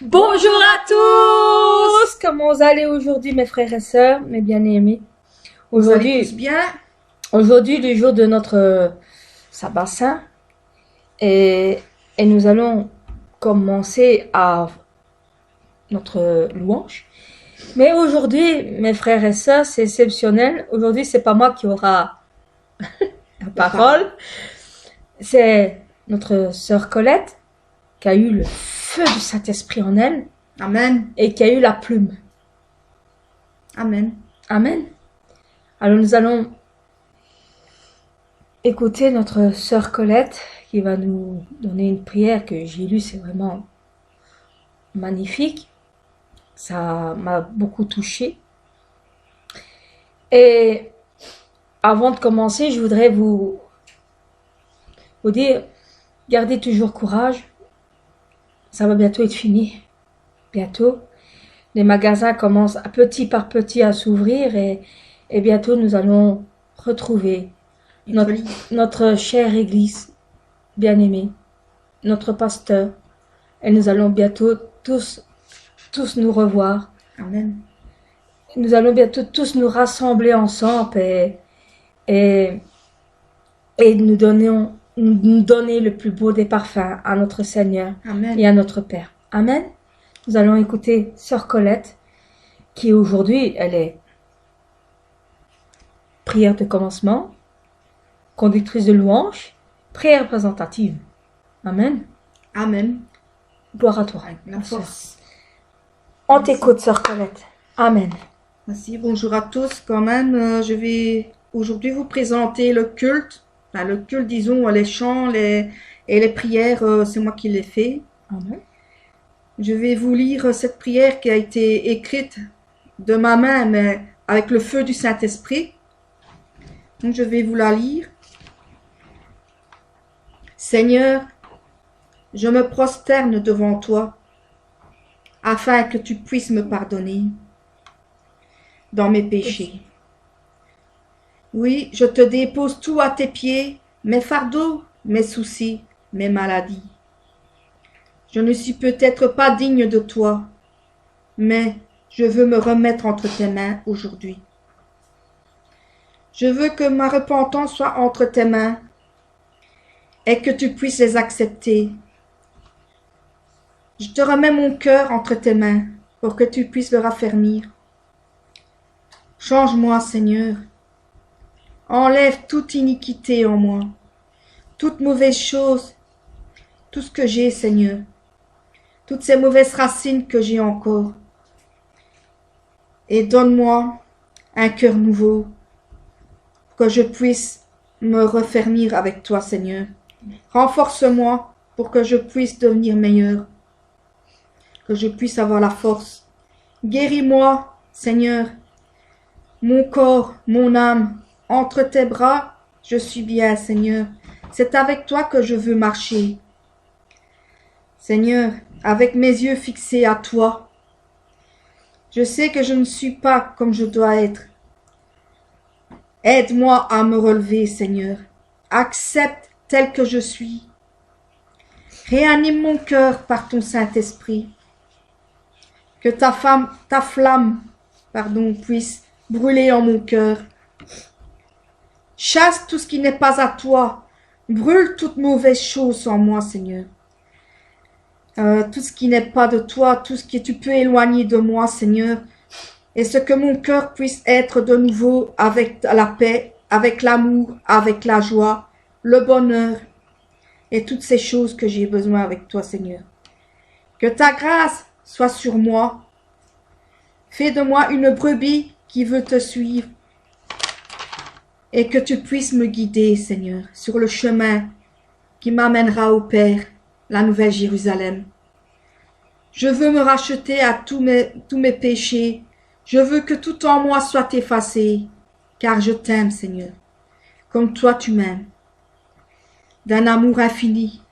Bonjour à tous! Comment vous allez aujourd'hui, mes frères et sœurs, mes bien-aimés? Vous allez tous bien? Aujourd'hui, le jour de notre sabbat saint, et nous allons commencer à notre louange. Mais aujourd'hui, mes frères et sœurs, c'est exceptionnel. Aujourd'hui, c'est pas moi qui aura la parole. C'est notre sœur Colette qui a eu le feu du Saint-Esprit en elle. Amen. Et qui a eu la plume. Amen. Amen. Alors nous allons écouter notre sœur Colette qui va nous donner une prière que j'ai lue, c'est vraiment magnifique. Ça m'a beaucoup touchée. Et avant de commencer, je voudrais vous dire, gardez toujours courage. Ça va bientôt être fini. Bientôt. Les magasins commencent petit par petit à s'ouvrir et bientôt nous allons retrouver notre chère église bien-aimée, notre pasteur. Et nous allons bientôt tous nous revoir. Amen. Nous allons bientôt tous nous rassembler ensemble et nous donner le plus beau des parfums à notre Seigneur. Amen. Et à notre Père. Amen. Nous allons écouter sœur Colette, qui aujourd'hui, elle est prière de commencement, conductrice de louange, prière représentative. Amen. Amen. Gloire à toi. La force. On t'écoute, sœur Colette. Amen. Merci. Bonjour à tous. Quand même, je vais aujourd'hui vous présenter le culte. Enfin, le culte, disons, les chants et les prières, c'est moi qui les fais. Amen. Je vais vous lire cette prière qui a été écrite de ma main, mais avec le feu du Saint-Esprit. Donc, je vais vous la lire. Seigneur, je me prosterne devant toi, afin que tu puisses me pardonner dans mes péchés. Oui, je te dépose tout à tes pieds, mes fardeaux, mes soucis, mes maladies. Je ne suis peut-être pas digne de toi, mais je veux me remettre entre tes mains aujourd'hui. Je veux que ma repentance soit entre tes mains et que tu puisses les accepter. Je te remets mon cœur entre tes mains pour que tu puisses le raffermir. Change-moi, Seigneur. Enlève toute iniquité en moi, toute mauvaise chose, tout ce que j'ai, Seigneur, toutes ces mauvaises racines que j'ai encore. Et donne-moi un cœur nouveau, pour que je puisse me refermir avec toi, Seigneur. Renforce-moi pour que je puisse devenir meilleur, que je puisse avoir la force. Guéris-moi, Seigneur, mon corps, mon âme, entre tes bras, je suis bien, Seigneur. C'est avec toi que je veux marcher. Seigneur, avec mes yeux fixés à toi, je sais que je ne suis pas comme je dois être. Aide-moi à me relever, Seigneur. Accepte tel que je suis. Réanime mon cœur par ton Saint-Esprit. Que ta flamme, puisse brûler en mon cœur. Chasse tout ce qui n'est pas à toi. Brûle toute mauvaise chose en moi, Seigneur. Tout ce qui n'est pas de toi, tout ce que tu peux éloigner de moi, Seigneur. Et ce que mon cœur puisse être de nouveau avec la paix, avec l'amour, avec la joie, le bonheur et toutes ces choses que j'ai besoin avec toi, Seigneur. Que ta grâce soit sur moi. Fais de moi une brebis qui veut te suivre. Et que tu puisses me guider, Seigneur, sur le chemin qui m'amènera au Père, la Nouvelle Jérusalem. Je veux me racheter à tous mes péchés. Je veux que tout en moi soit effacé, car je t'aime, Seigneur, comme toi tu m'aimes, d'un amour infini.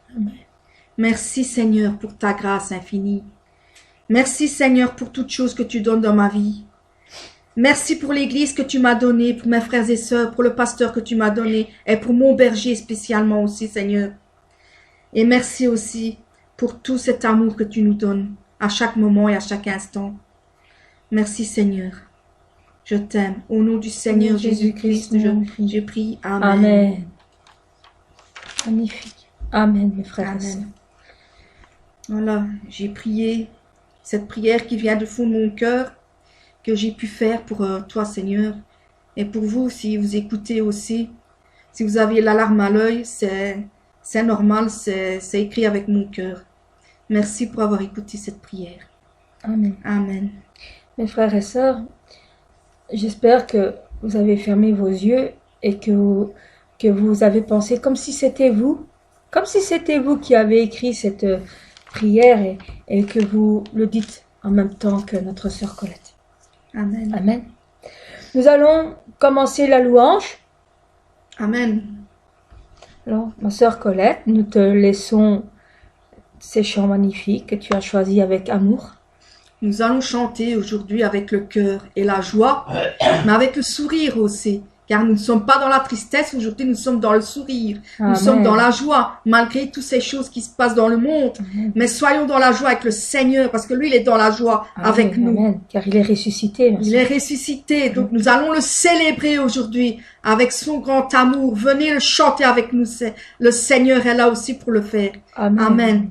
Merci, Seigneur, pour ta grâce infinie. Merci, Seigneur, pour toutes choses que tu donnes dans ma vie. Merci pour l'église que tu m'as donnée, pour mes frères et sœurs, pour le pasteur que tu m'as donné, et pour mon berger spécialement aussi, Seigneur. Et merci aussi pour tout cet amour que tu nous donnes. à chaque moment et à chaque instant. Merci Seigneur. Je t'aime. Au nom du Seigneur Jésus-Christ, j'ai prié. Amen. Amen. Magnifique. Amen, mes frères et sœurs. Amen. Voilà, j'ai prié cette prière qui vient du fond de mon cœur, que j'ai pu faire pour toi Seigneur. Et pour vous, si vous écoutez aussi, si vous avez la larme à l'œil, c'est normal, c'est écrit avec mon cœur. Merci pour avoir écouté cette prière. Amen. Amen. Mes frères et sœurs, j'espère que vous avez fermé vos yeux et que vous avez pensé comme si c'était vous qui avez écrit cette prière et que vous le dites en même temps que notre sœur Colette. Amen. Amen. Nous allons commencer la louange. Amen. Alors, ma sœur Colette, nous te laissons ces chants magnifiques que tu as choisis avec amour. Nous allons chanter aujourd'hui avec le cœur et la joie, mais avec le sourire aussi. Car nous ne sommes pas dans la tristesse, aujourd'hui nous sommes dans le sourire. Amen. Nous sommes dans la joie, malgré toutes ces choses qui se passent dans le monde. Amen. Mais soyons dans la joie avec le Seigneur, parce que lui, il est dans la joie Amen, avec nous. Amen. Car il est ressuscité. ma Il sœur. est ressuscité, donc nous allons le célébrer aujourd'hui avec son grand amour. Venez le chanter avec nous, le Seigneur est là aussi pour le faire. Amen. Amen.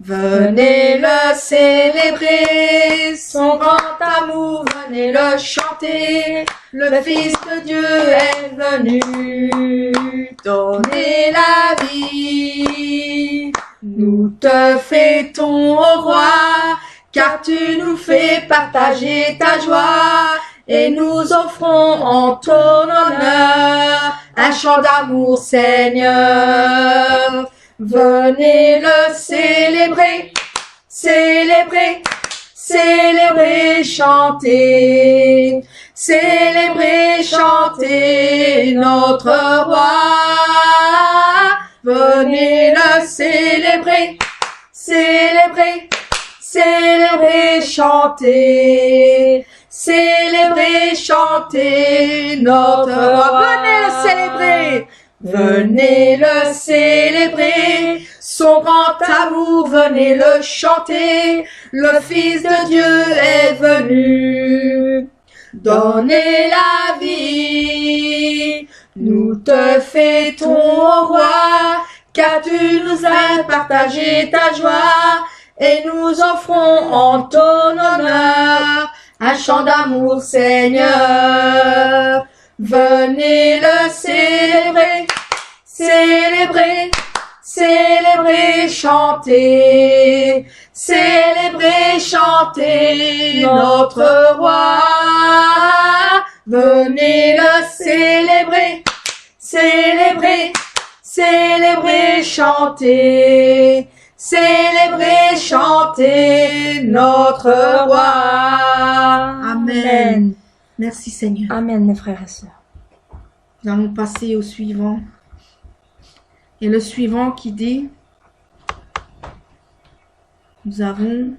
Venez le célébrer, son grand amour, venez le chanter. Le Fils de Dieu est venu donner la vie. Nous te fêtons, ô roi, car tu nous fais partager ta joie. Et nous offrons en ton honneur un chant d'amour, Seigneur. Venez le célébrer, célébrer, célébrer, chanter, célébrer, chanter notre roi. Venez le célébrer, célébrer, célébrer, chanter, célébrer, chanter notre roi. Venez le célébrer. Venez le célébrer, son grand amour, venez le chanter, le Fils de Dieu est venu donner la vie. Nous te fêtons, ô roi, car tu nous as partagé ta joie, et nous offrons en ton honneur un chant d'amour, Seigneur. Venez le célébrer, célébrer, célébrer, chanter, célébrer, chanter notre roi. Venez le célébrer, célébrer, célébrer, chanter, célébrer, chanter notre roi. Amen. Merci Seigneur. Amen, mes frères et sœurs. Nous allons passer au suivant. Et le suivant qui dit, nous avons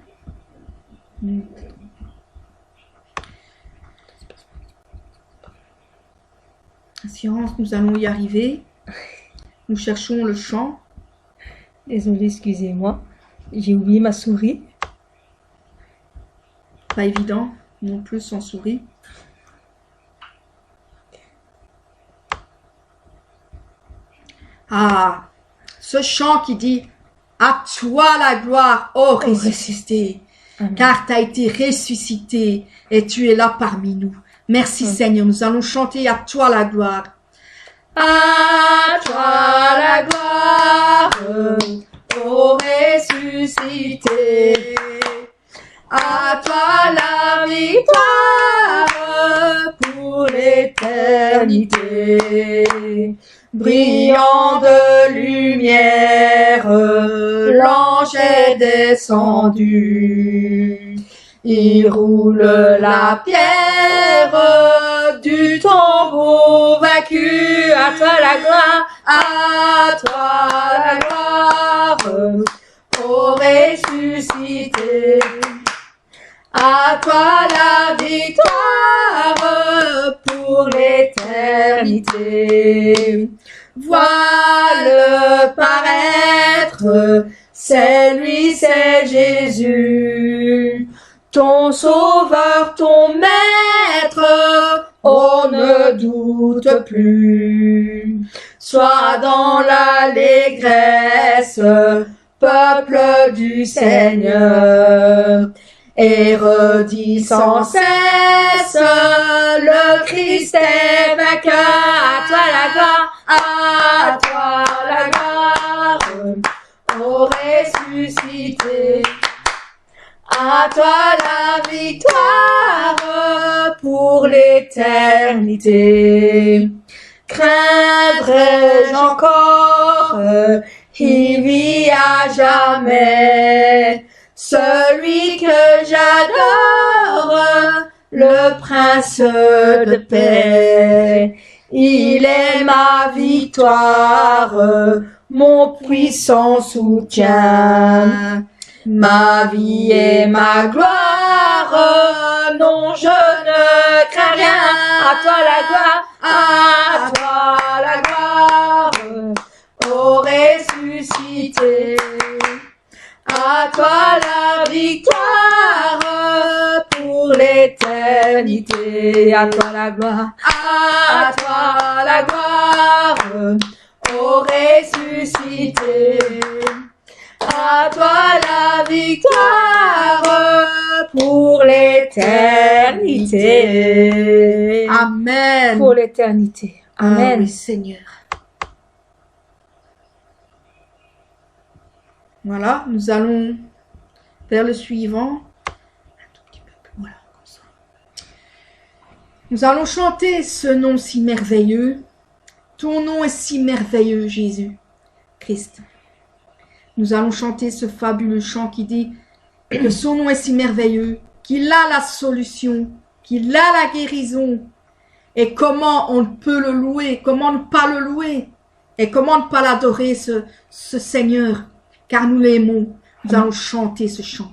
assurance, nous allons y arriver. Nous cherchons le chant. Désolée, excusez-moi. J'ai oublié ma souris. Pas évident, non plus sans souris. Ah, ce chant qui dit « À toi la gloire, ô ressuscité, car tu as été ressuscité et tu es là parmi nous. » Merci Seigneur, nous allons chanter « À toi la gloire ». À toi la gloire, ô ressuscité. À toi la victoire pour l'éternité. Brillant de lumière, l'ange est descendu. Il roule la pierre du tombeau vaincu. À toi la gloire, à toi la gloire, ô ressuscité. À toi la victoire pour l'éternité. Vois-le paraître, c'est lui, c'est Jésus. Ton sauveur, ton maître, on ne doute plus. Sois dans l'allégresse, peuple du Seigneur, et redis sans cesse, le Christ est vainqueur. À toi la gloire, à toi la gloire, ô ressuscité. À toi la victoire pour l'éternité. Craindrai-je encore, il vit à jamais, celui que j'adore, le prince de paix. Il est ma victoire, mon puissant soutien. Ma vie et ma gloire, non je ne crains rien. À toi la gloire, à toi la gloire, ô ressuscité. À toi la victoire pour l'éternité. À toi la gloire, à toi la gloire, ô ressuscité. À toi la victoire pour l'éternité. Amen. Pour l'éternité. Amen. Ah oui, Seigneur. Voilà, nous allons vers le suivant. Un tout petit peu plus, voilà, comme ça. Nous allons chanter ce nom si merveilleux. Ton nom est si merveilleux, Jésus, Christ. Nous allons chanter ce fabuleux chant qui dit que son nom est si merveilleux, qu'il a la solution, qu'il a la guérison. Et comment on peut le louer, comment ne pas le louer, et comment ne pas l'adorer, ce Seigneur, car nous l'aimons. Nous allons chanter ce chant.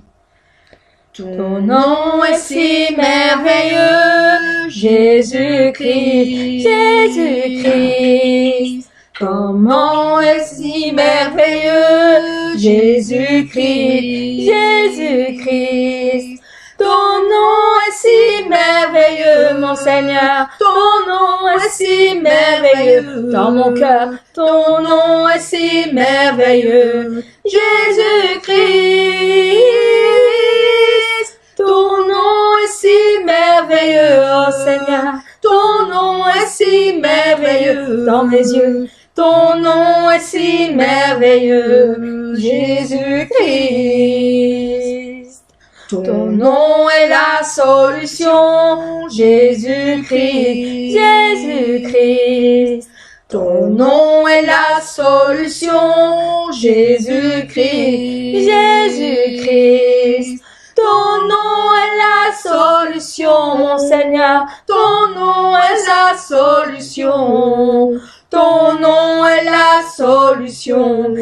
Ton nom est si merveilleux, Jésus-Christ, Jésus-Christ. Comment est si merveilleux, Jésus-Christ, Jésus-Christ. Ton nom est si merveilleux, mon Seigneur. Ton nom est si merveilleux dans mon cœur. Ton nom est si merveilleux, Jésus-Christ. Ton nom est si merveilleux, oh Seigneur. Ton nom est si merveilleux dans mes yeux. Ton nom est si merveilleux, Jésus-Christ. Ton nom est la solution, Jésus-Christ, Jésus-Christ. Ton nom est la solution, Jésus-Christ, Jésus-Christ. Ton nom est la solution, mon Seigneur. Ton nom est la solution. Ton nom est la solution,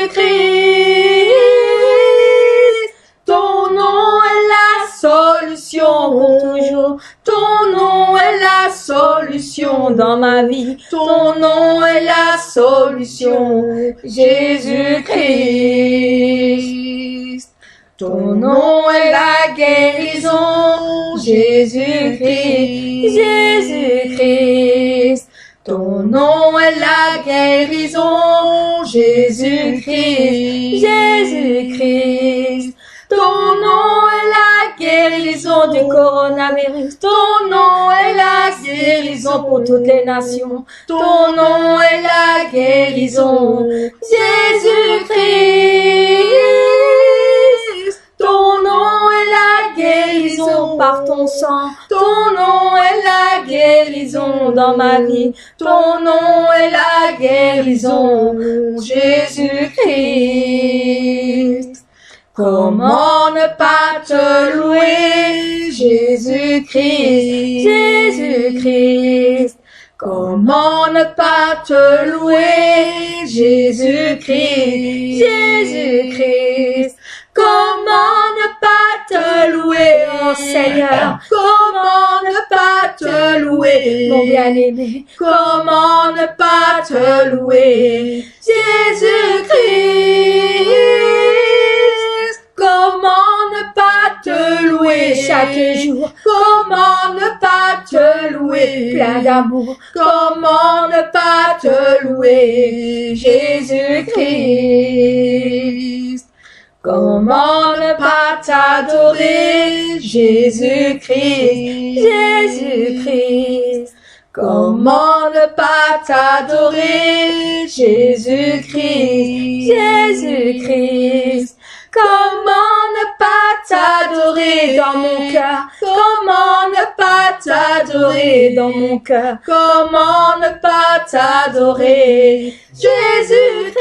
Jésus-Christ. Ton nom est la solution pour toujours. Ton nom est la solution dans ma vie. Ton nom est la solution, Jésus-Christ. Ton nom est la guérison, Jésus-Christ, Jésus-Christ. Ton nom est la guérison, Jésus-Christ, Jésus-Christ. Ton nom est la guérison du coronavirus. Ton nom est la guérison pour toutes les nations. Ton nom est la guérison, Jésus-Christ. Ton nom est la guérison par ton sang. Ton nom est la guérison dans ma vie. Ton nom est la guérison, Jésus-Christ. Comment ne pas te louer, Jésus-Christ, Jésus-Christ. Comment ne pas te louer, Jésus-Christ, Jésus-Christ. Comment ne pas te louer, Oh Seigneur, comment ne pas te louer, mon bien-aimé, comment ne pas te louer, Jésus-Christ, comment ne pas te louer, chaque jour, comment ne pas te louer, plein d'amour, comment ne pas te louer, Jésus-Christ. Comment ne pas t'adorer, Jésus-Christ, Jésus-Christ. Comment ne pas t'adorer, Jésus-Christ, Jésus-Christ. Comment ne pas t'adorer dans mon cœur, comment ne pas t'adorer dans mon cœur, comment ne pas t'adorer, Jésus-Christ.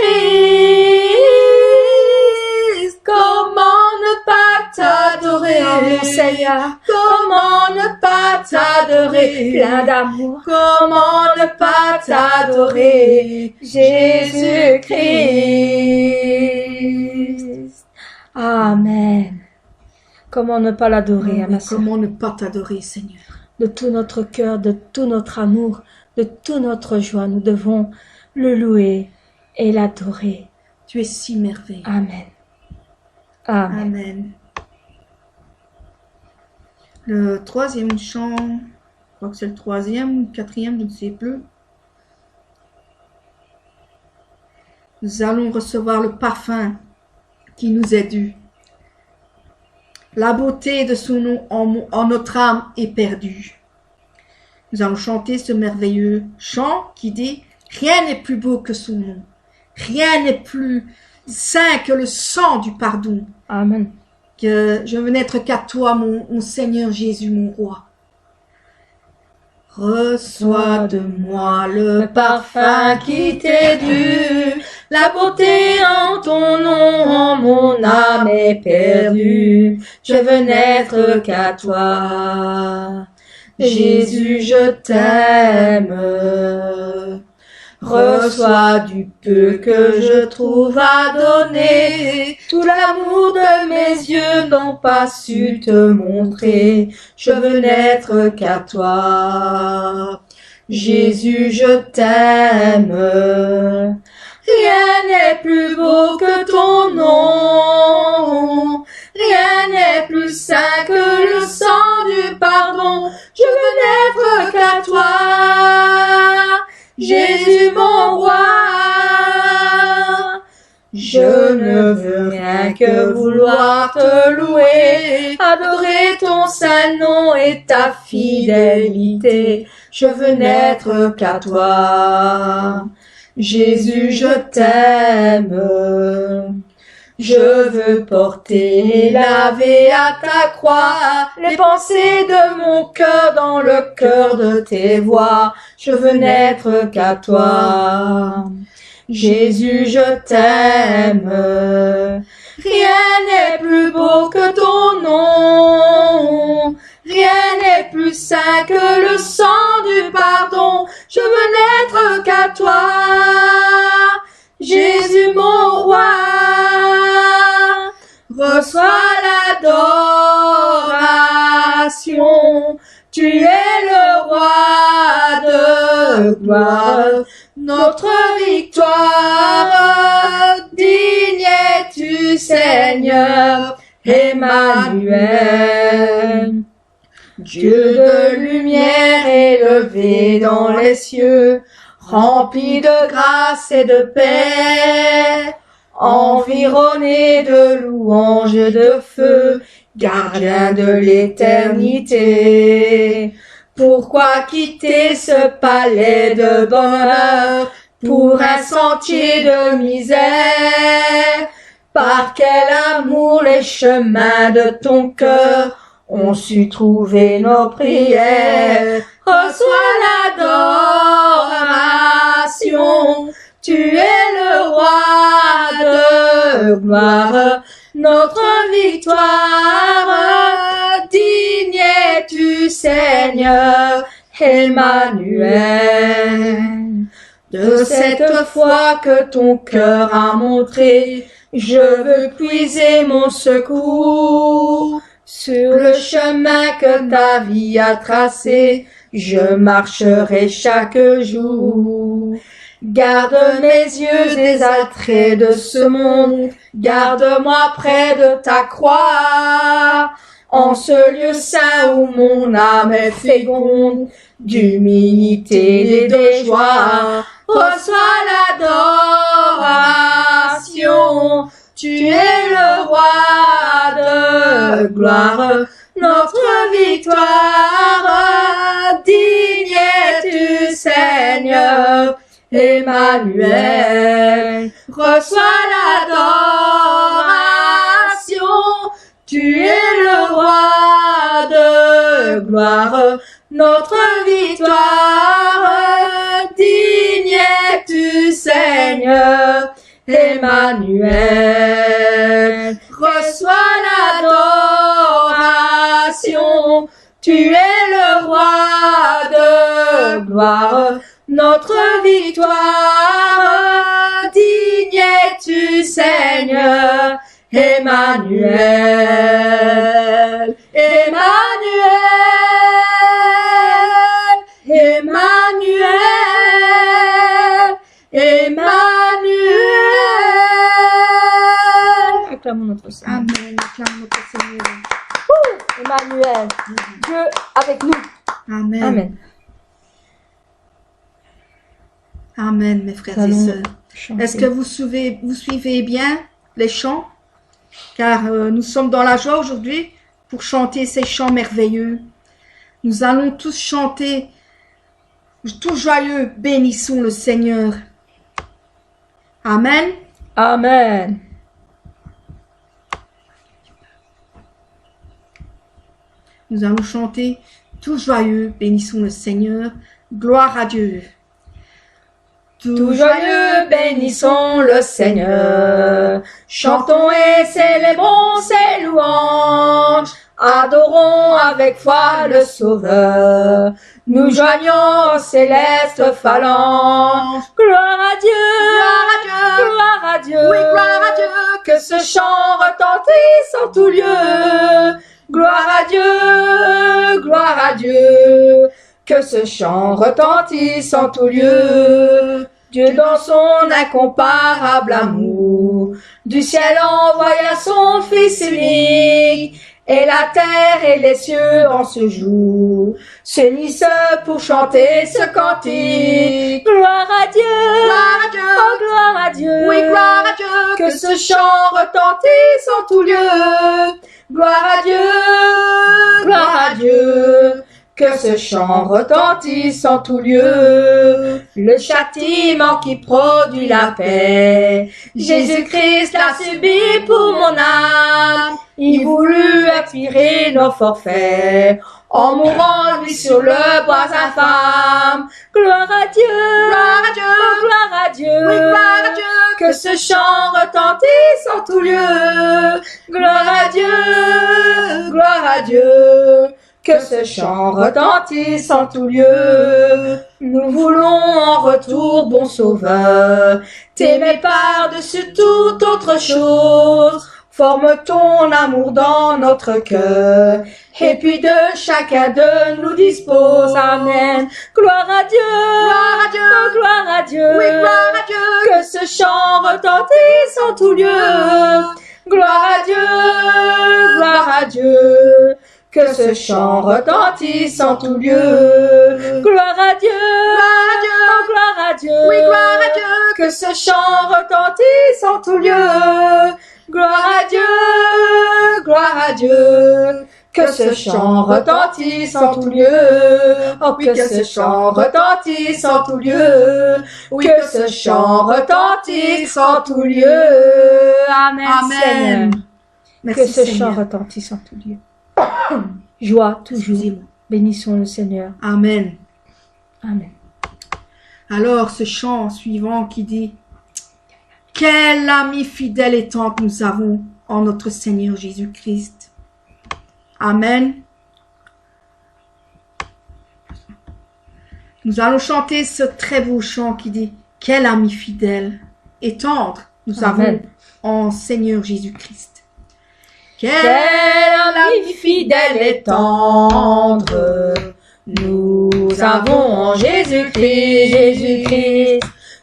Comment ne pas t'adorer, mon Seigneur, comment ne pas t'adorer, plein d'amour, comment ne pas t'adorer, Jésus-Christ. Amen. Comment ne pas l'adorer, ma sœur? Comment ne pas t'adorer, Seigneur? De tout notre cœur, de tout notre amour, de toute notre joie, nous devons le louer et l'adorer. Tu es si merveilleux. Amen. Amen. Amen. Le troisième chant, je crois que c'est le troisième ou le quatrième, je ne sais plus. Nous allons recevoir le parfum qui nous est dû. La beauté de son nom en notre âme est perdue. Nous allons chanter ce merveilleux chant qui dit « Rien n'est plus beau que son nom. Rien n'est plus saint que le sang du pardon. Amen. Que je veux n'être qu'à toi, mon Seigneur Jésus, mon roi. Reçois de moi le parfum qui t'est dû. La beauté en ton nom, en mon âme est perdue. Je veux n'être qu'à toi. Jésus, je t'aime. Reçois du peu que je trouve à donner. Tout l'amour de mes yeux n'ont pas su te montrer. Je veux n'être qu'à toi. Jésus, je t'aime. Rien n'est plus beau que ton nom. Rien n'est plus saint que le sang du pardon. Je veux n'être qu'à toi. Jésus, mon roi. Je ne veux rien que vouloir te louer, adorer ton saint nom et ta fidélité. Je veux n'être qu'à toi. Jésus, je t'aime. Je veux porter et laver à ta croix les pensées de mon cœur dans le cœur de tes voix. Je veux n'être qu'à toi. Jésus, je t'aime. Rien n'est plus beau que ton nom. Rien n'est plus saint que le sang du pardon. Je veux n'être qu'à toi. Jésus, mon roi. Reçois l'adoration. Tu es le roi de gloire. Notre victoire, digne es-tu, Seigneur, Emmanuel. Dieu de lumière élevé dans les cieux, rempli de grâce et de paix, environné de louanges et de feu, gardien de l'éternité. Pourquoi quitter ce palais de bonheur pour un sentier de misère? Par quel amour les chemins de ton cœur ont su trouver nos prières. Reçois l'adoration, tu es le roi de gloire, notre victoire, digne es-tu, Seigneur, Emmanuel. De cette foi que ton cœur a montré, je veux puiser mon secours. Sur le chemin que ta vie a tracé, je marcherai chaque jour. Garde mes yeux des attraits de ce monde, garde-moi près de ta croix. En ce lieu saint où mon âme est féconde, d'humilité et de joie, reçois l'adoration. Tu es le roi de gloire, notre victoire. Digne es-tu, Seigneur, Emmanuel. Reçois l'adoration. Tu es le roi de gloire, notre victoire. Digne es-tu, Seigneur, Emmanuel. Reçois l'adoration. Tu es le roi de gloire, notre victoire. Digne es-tu, Seigneur, Emmanuel, Emmanuel, Emmanuel, Emmanuel. Acclamons notre Seigneur. Amen. Acclame notre Seigneur. Emmanuel, Dieu avec nous. Amen. Amen. Amen, mes frères et sœurs. Est-ce que vous suivez bien les chants? Car nous sommes dans la joie aujourd'hui pour chanter ces chants merveilleux. Nous allons tous chanter, tous joyeux, bénissons le Seigneur. Amen. Amen. Nous allons chanter tous joyeux, bénissons le Seigneur. Gloire à Dieu. Tout joyeux, bénissons le Seigneur. Chantons et célébrons ses louanges. Adorons avec foi le Sauveur. Nous joignons aux célestes phalanges. Gloire à Dieu, Gloire à Dieu, gloire à Dieu. oui, gloire à Dieu. Que ce chant retentisse en tout lieu. Gloire à Dieu, gloire à Dieu. Que ce chant retentisse en tout lieu. Dieu dans son incomparable amour, du ciel envoya son Fils unique, et la terre et les cieux en ce jour s'unissent pour chanter ce cantique. Gloire à Dieu, Gloire à Dieu, oh gloire à Dieu, oui, gloire à Dieu. que ce chant retentisse en tout lieu. Gloire à Dieu, gloire à Dieu. Que ce chant retentisse en tout lieu. Le châtiment qui produit la paix, Jésus-Christ l'a subi pour mon âme. Il voulut expirer nos forfaits, en mourant lui sur le bois infâme. Gloire à Dieu, Gloire à Dieu, oh, gloire à Dieu. oui, gloire à Dieu. Que ce chant retentisse en tout lieu. Gloire à Dieu, gloire à Dieu. Que ce chant retentisse en tout lieu. Nous voulons en retour, bon Sauveur, t'aimer par-dessus toute autre chose. Forme ton amour dans notre cœur, et puis de chacun de nous dispose. Amen. Gloire à Dieu, Gloire à Dieu, oh, gloire à Dieu. oui, gloire à Dieu. Que ce chant retentisse en tout lieu. Gloire à Dieu, gloire à Dieu. Que ce chant retentisse en tout lieu. Gloire à Dieu, Gloire à Dieu, oh, gloire à Dieu. oui, gloire à Dieu. Que ce chant retentisse en tout lieu. Gloire à Dieu, gloire à Dieu. Que ce chant retentisse en tout lieu. Oh, que ce chant retentisse en tout lieu. Que ce chant retentisse en tout lieu. Amen. Amen. Merci, Que ce Seigneur. chant retentisse en tout lieu. Joie toujours. Excusez-moi. Bénissons le Seigneur. Amen. Amen. Alors, ce chant suivant qui dit « Quel ami fidèle et tendre nous avons en notre Seigneur Jésus-Christ. » Amen. Nous allons chanter ce très beau chant qui dit « Quel ami fidèle et tendre nous Amen. avons en Seigneur Jésus-Christ. » Quel ami ami fidèle et tendre, nous avons en Jésus-Christ, Jésus-Christ,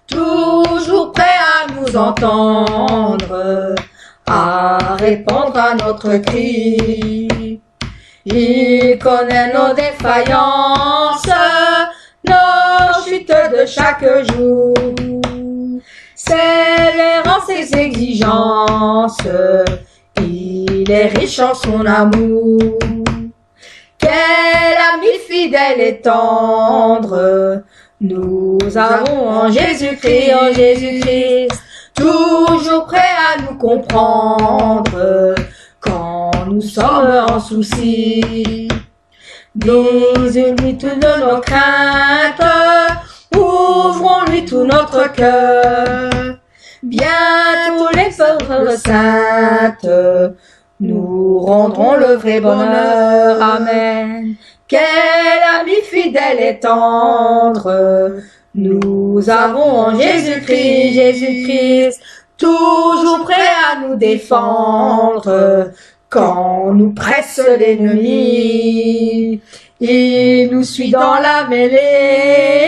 toujours prêt à nous entendre, à répondre à notre cri. Il connaît nos défaillances, nos chutes de chaque jour. C'est l'errance et ses exigences, il est riche en son amour. Quel ami fidèle et tendre, nous avons en Jésus-Christ, toujours prêt à nous comprendre, quand nous sommes en souci. Dis-lui toutes nos craintes, ouvrons-lui tout notre cœur. Bientôt les œuvres saintes nous rendront le vrai bonheur. Amen. Quel ami fidèle et tendre, nous avons en Jésus-Christ, toujours prêt à nous défendre, quand nous presse l'ennemi. Il nous suit dans la mêlée,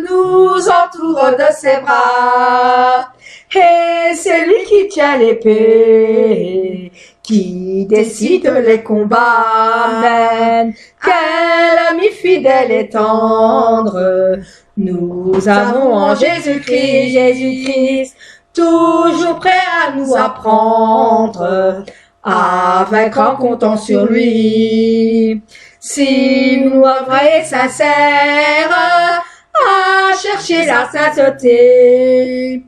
nous entoure de ses bras, et c'est lui qui tient l'épée, qui décide les combats. Amen. Quel ami fidèle et tendre, nous avons en Jésus-Christ, toujours prêt à nous apprendre, à vaincre en comptant sur lui. Si nous vrai et sincères, à chercher la sainteté,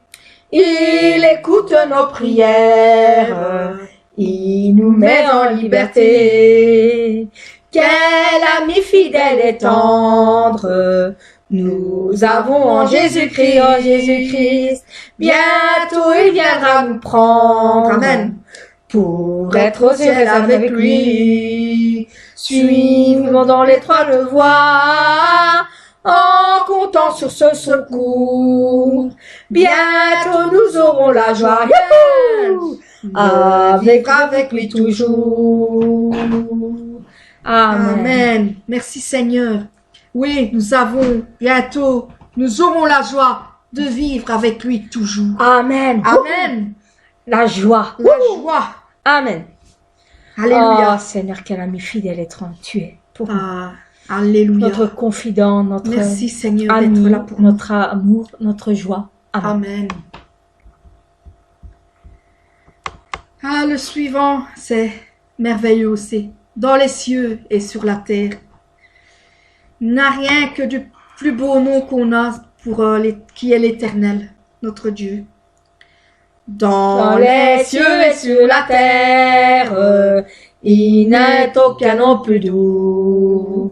il écoute nos prières, il nous met en liberté. Quel ami fidèle et tendre, nous avons en Jésus-Christ, bientôt il viendra nous prendre. Amen. Pour être au ciel avec lui, suivons dans l'étroite voie, en comptant sur ce secours. Bientôt nous aurons la joie, avec lui toujours. Amen. Amen. Merci Seigneur. Oui, nous aurons la joie de vivre avec lui toujours. Amen. Amen. La joie. La joie. Amen. Alléluia. Oh Seigneur, quel ami fidèle et tranquille tu es pour nous. Alléluia. Notre confident, notre Merci Seigneur ami, d'être là pour nous. notre amour, notre joie. Amen. Amen. Le suivant, c'est merveilleux aussi. Dans les cieux et sur la terre. Il n'a rien que du plus beau nom qu'on a qui est l'Éternel, notre Dieu. Dans les cieux et sur la terre, il n'est aucun nom plus doux,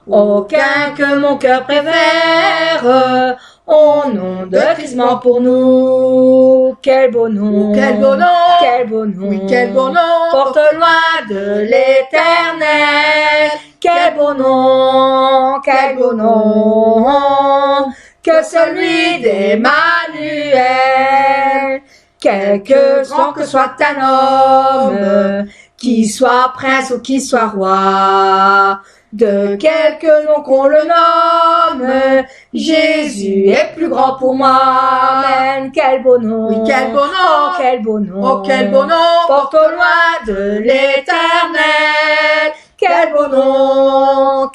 aucun que mon cœur préfère, au nom de Christ mort pour nous. Quel beau nom, quel beau nom, quel beau nom, oui, quel beau nom, porte loin de l'Éternel. Quel beau nom, que celui d'Emmanuel. Quel que soit un homme, qui soit prince ou qui soit roi, de quelque nom qu'on le nomme, Jésus est plus grand pour moi. Amen. Quel beau nom, oui, quel beau nom, oh quel beau nom, oh quel beau nom, porte au loin de l'Éternel. Quel beau nom,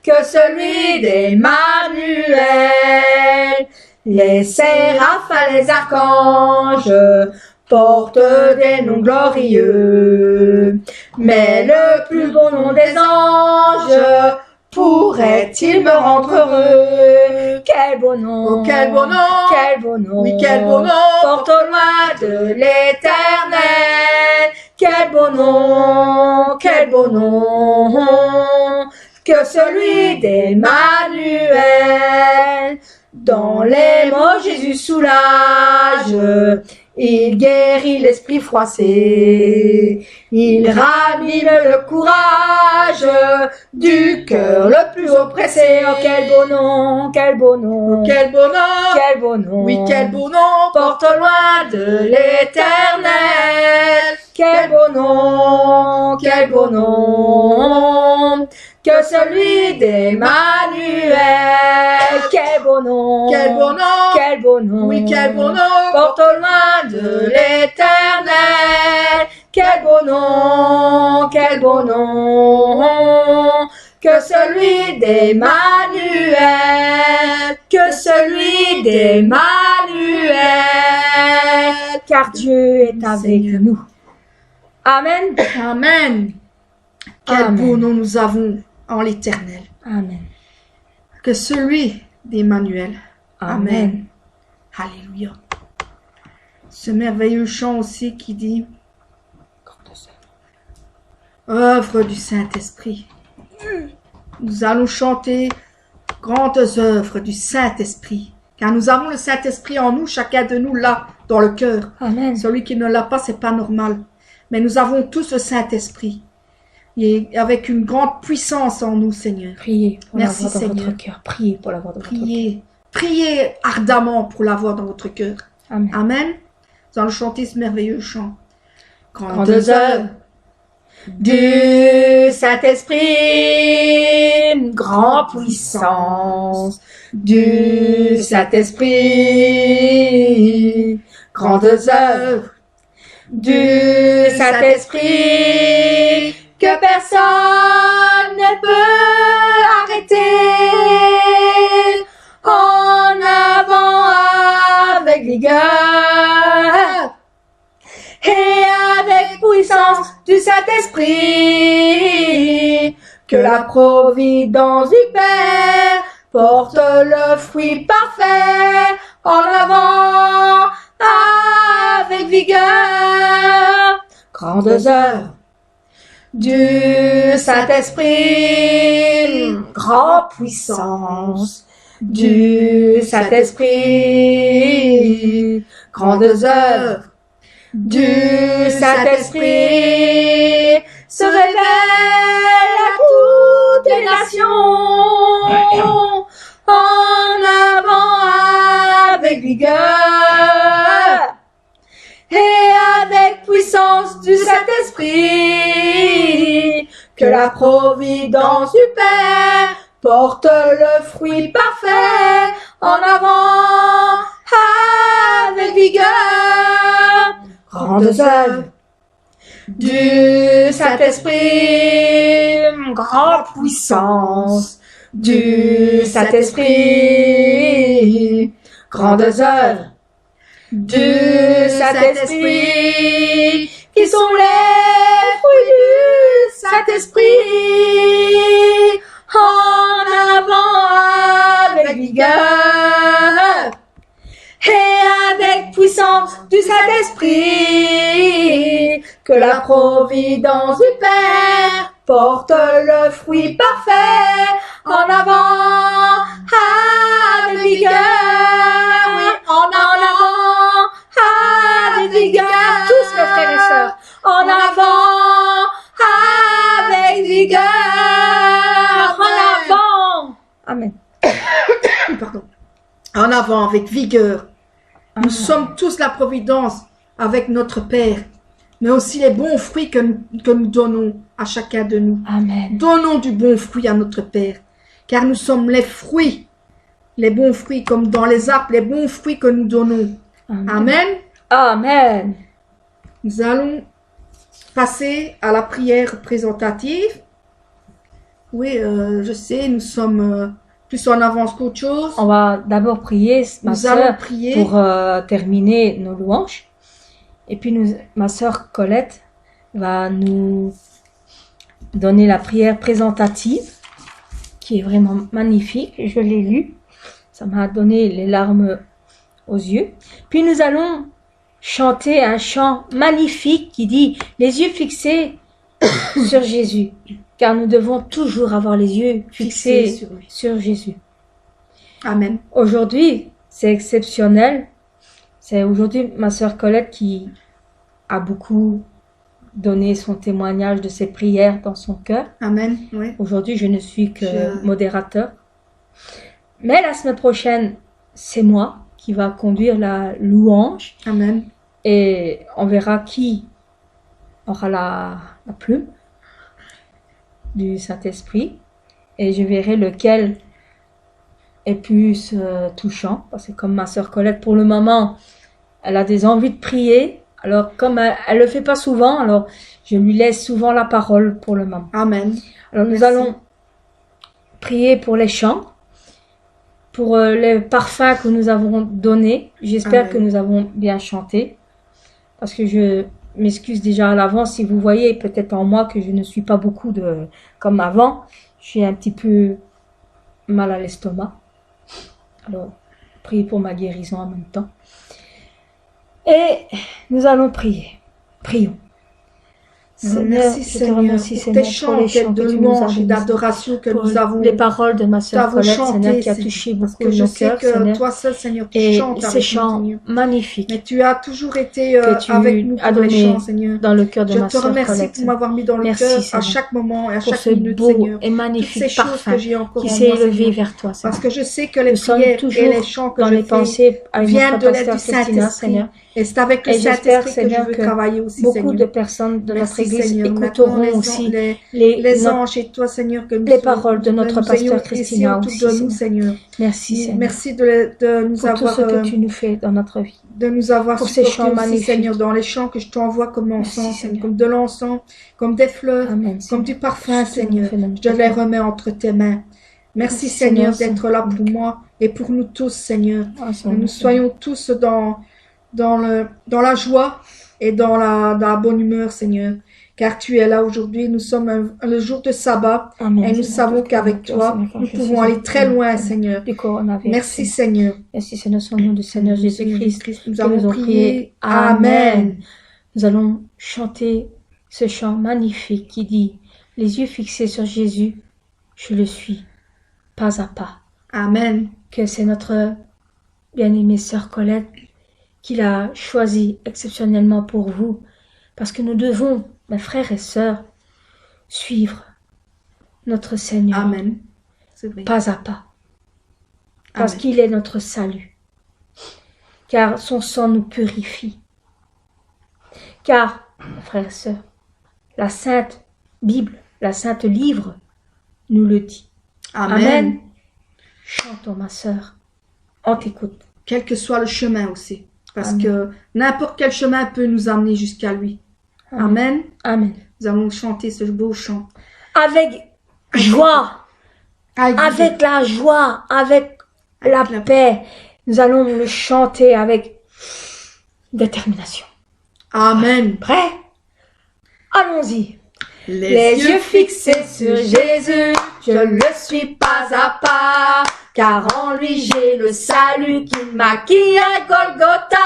que celui d'Emmanuel. Les séraphins, les archanges portent des noms glorieux, mais le plus beau nom des anges pourrait-il me rendre heureux? Quel beau nom, oh quel beau nom, oui, quel beau nom, porte au loin de l'Éternel. Quel beau nom, que celui d'Emmanuel. Dans les mots, Jésus soulage, il guérit l'esprit froissé, il ranime le courage du cœur le plus oppressé. Oh quel beau nom, oh quel beau nom, oui quel beau nom, porte loin de l'Éternel. quel beau nom, quel beau nom, que celui d'Emmanuel. Quel beau nom, Quel beau nom. quel beau nom, Oui, quel beau nom. porte au loin de l'Éternel. Quel beau nom, quel beau nom, que celui d'Emmanuel, que celui d'Emmanuel, car Dieu est avec Seigneur. nous. Amen. Amen. Quel Amen. beau nom nous avons en l'Éternel. Amen. Que celui d'Emmanuel. Amen. Alléluia. Ce merveilleux chant aussi qui dit œuvre du Saint-Esprit. Nous allons chanter grandes œuvres du Saint-Esprit. Car nous avons le Saint-Esprit en nous, chacun de nous là, dans le cœur. Amen. Celui qui ne l'a pas, c'est pas normal. Mais nous avons tous le Saint-Esprit. Et avec une grande puissance en nous, Seigneur. Priez pour Merci, l'avoir dans Seigneur. votre cœur. Priez pour l'avoir dans votre cœur. Priez. Priez ardemment pour l'avoir dans votre cœur. Amen. Amen. Nous allons chanter ce merveilleux chant. Grandes œuvres du Saint-Esprit, grande puissance du Saint-Esprit, grandes œuvres du Saint-Esprit, que personne ne peut arrêter. En avant avec vigueur et avec puissance du Saint-Esprit, que la providence du Père porte le fruit parfait en avant avec vigueur. Grandes œuvres du Saint-Esprit, grande puissance du Saint-Esprit, grandes œuvres du Saint-Esprit se révèlent à toutes les nations. En avant avec vigueur et avec puissance du Saint-Esprit, que la providence du Père porte le fruit parfait en avant avec vigueur. Grandes œuvres du Saint-Esprit, grande puissance du Saint-Esprit, grandes œuvres du Saint-Esprit, qui sont les fruits du Saint-Esprit, en avant avec vigueur et avec puissance du Saint-Esprit, que la providence du Père porte le fruit parfait en avant avec vigueur, oui, en avant avec vigueur, tous mes frères et sœurs, en avant avec vigueur, en avant. Amen. Pardon. En avant avec vigueur. Nous sommes tous la providence avec notre Père, mais aussi les bons fruits que nous donnons à chacun de nous. Amen. Donnons du bon fruit à notre Père, car nous sommes les fruits, les bons fruits, comme dans les arbres, les bons fruits que nous donnons. Amen. Amen. Amen. Nous allons passer à la prière présentative. Oui, je sais, nous sommes plus en avance qu'autre chose. On va d'abord prier, ma Nous allons sœur, prier. pour terminer nos louanges. Et puis ma sœur Colette va nous donner la prière présentative, qui est vraiment magnifique. Je l'ai lue. Ça m'a donné les larmes aux yeux. Puis nous allons chanter un chant magnifique qui dit « Les yeux fixés sur Jésus ». Car nous devons toujours avoir les yeux fixés sur lui. sur Jésus. Amen. Aujourd'hui, c'est exceptionnel. C'est aujourd'hui ma sœur Colette qui a beaucoup donné son témoignage de ses prières dans son cœur. Amen. Oui. Aujourd'hui, je ne suis que Je- modérateur. Mais la semaine prochaine, c'est moi qui va conduire la louange Amen. et on verra qui aura la plume du Saint-Esprit et je verrai lequel est plus touchant. Parce que comme ma sœur Colette, pour le moment, elle a des envies de prier. Alors, comme elle le fait pas souvent, alors je lui laisse souvent la parole pour le moment. Amen. Alors, nous Merci. allons prier pour les chants, pour les parfums que nous avons donnés. J'espère Amen. que nous avons bien chanté. Parce que je m'excuse déjà à l'avance si vous voyez peut-être en moi que je ne suis pas beaucoup comme avant. Je suis un petit peu mal à l'estomac. Alors, priez pour ma guérison en même temps. Et nous allons prier. Prions. Seigneur, Merci je te Seigneur remercie, pour Seigneur, tes pour chants, les chants de que tu nous as louange et donnés, d'adoration que pour nous avons. les paroles de ma sœur avons Colette, chanté, Seigneur, qui a Seigneur, touché parce beaucoup que je nos sais cœurs, que Seigneur. toi seul, Seigneur, tu Et chantes ces avec nous, chants Seigneur. magnifiques Mais tu as toujours été que tu avec nous as pour les donnés chants, Seigneur. dans le cœur de Je ma te sœur remercie Colette. pour m'avoir mis dans le Merci, cœur à Seigneur, chaque moment et à pour chaque ce minute, beau Seigneur. et Toutes magnifique ces choses parfum que j'ai encore qui en s'est moi, élevé Seigneur. vers toi, Seigneur. Parce que je sais que les Nous sommes prières et toujours les chants que dans je les fais pensées avec viennent notre de l'aide pasteur du Christina, Saint-Esprit. Seigneur. Et c'est avec le Et j'espère, Saint-Esprit que je Seigneur, veux que travailler aussi, beaucoup de Seigneur. personnes de notre Merci, église Seigneur. écouteront Maintenant, aussi les notre- anges et toi, Seigneur, que nous les paroles de notre nous pasteur ayons ici Christina autour aussi, de nous, Seigneur. Seigneur. Merci, Seigneur, Merci de nous pour tout avoir ce que tu nous fais dans notre vie. de nous avoir pour ces supportés chants aussi, magnifiques. Seigneur, dans les chants que je t'envoie comme Merci, encens, Seigneur. comme de l'encens, comme des fleurs, Amen, comme Seigneur. du parfum, Ce que tu nous Seigneur. fais dans Je te notre les vie. remets entre tes mains. Merci, Merci, Seigneur, Seigneur, d'être là pour moi et pour nous tous, Seigneur. Ah, Que Seigneur, nous soyons tous dans la joie et dans la bonne humeur, Seigneur. Car tu es là aujourd'hui. Nous sommes le jour de sabbat. Amen, Et nous Seigneur. savons qu'avec Seigneur, toi, Seigneur, nous je pouvons suis aller en très train, loin, Seigneur. Du coronavirus. Merci, Seigneur. Merci, Seigneur, au nom du Seigneur Jésus-Christ. Nous que avons nous prié. Amen. Amen. Nous allons chanter ce chant magnifique qui dit « Les yeux fixés sur Jésus, je le suis, pas à pas. Amen. » Que c'est notre bien-aimée sœur Colette qui l'a choisi exceptionnellement pour vous. Parce que nous devons, mes frères et sœurs, suivre notre Seigneur Amen. C'est vrai. pas à pas. Parce Amen. qu'il est notre salut. Car son sang nous purifie. Car, frères et sœurs, la Sainte Bible, la Sainte Livre, nous le dit. Amen. Chantons, ma sœur. On t'écoute. Quel que soit le chemin aussi. Parce Amen. que n'importe quel chemin peut nous amener jusqu'à lui. Amen. Amen. Nous allons chanter ce beau chant. Avec joie, avec la joie, avec la paix, nous allons le chanter avec détermination. Amen. Prêt? Allons-y. Les yeux fixés sur Jésus, je le suis pas à pas, car en lui j'ai le salut qui maquille à Golgotha.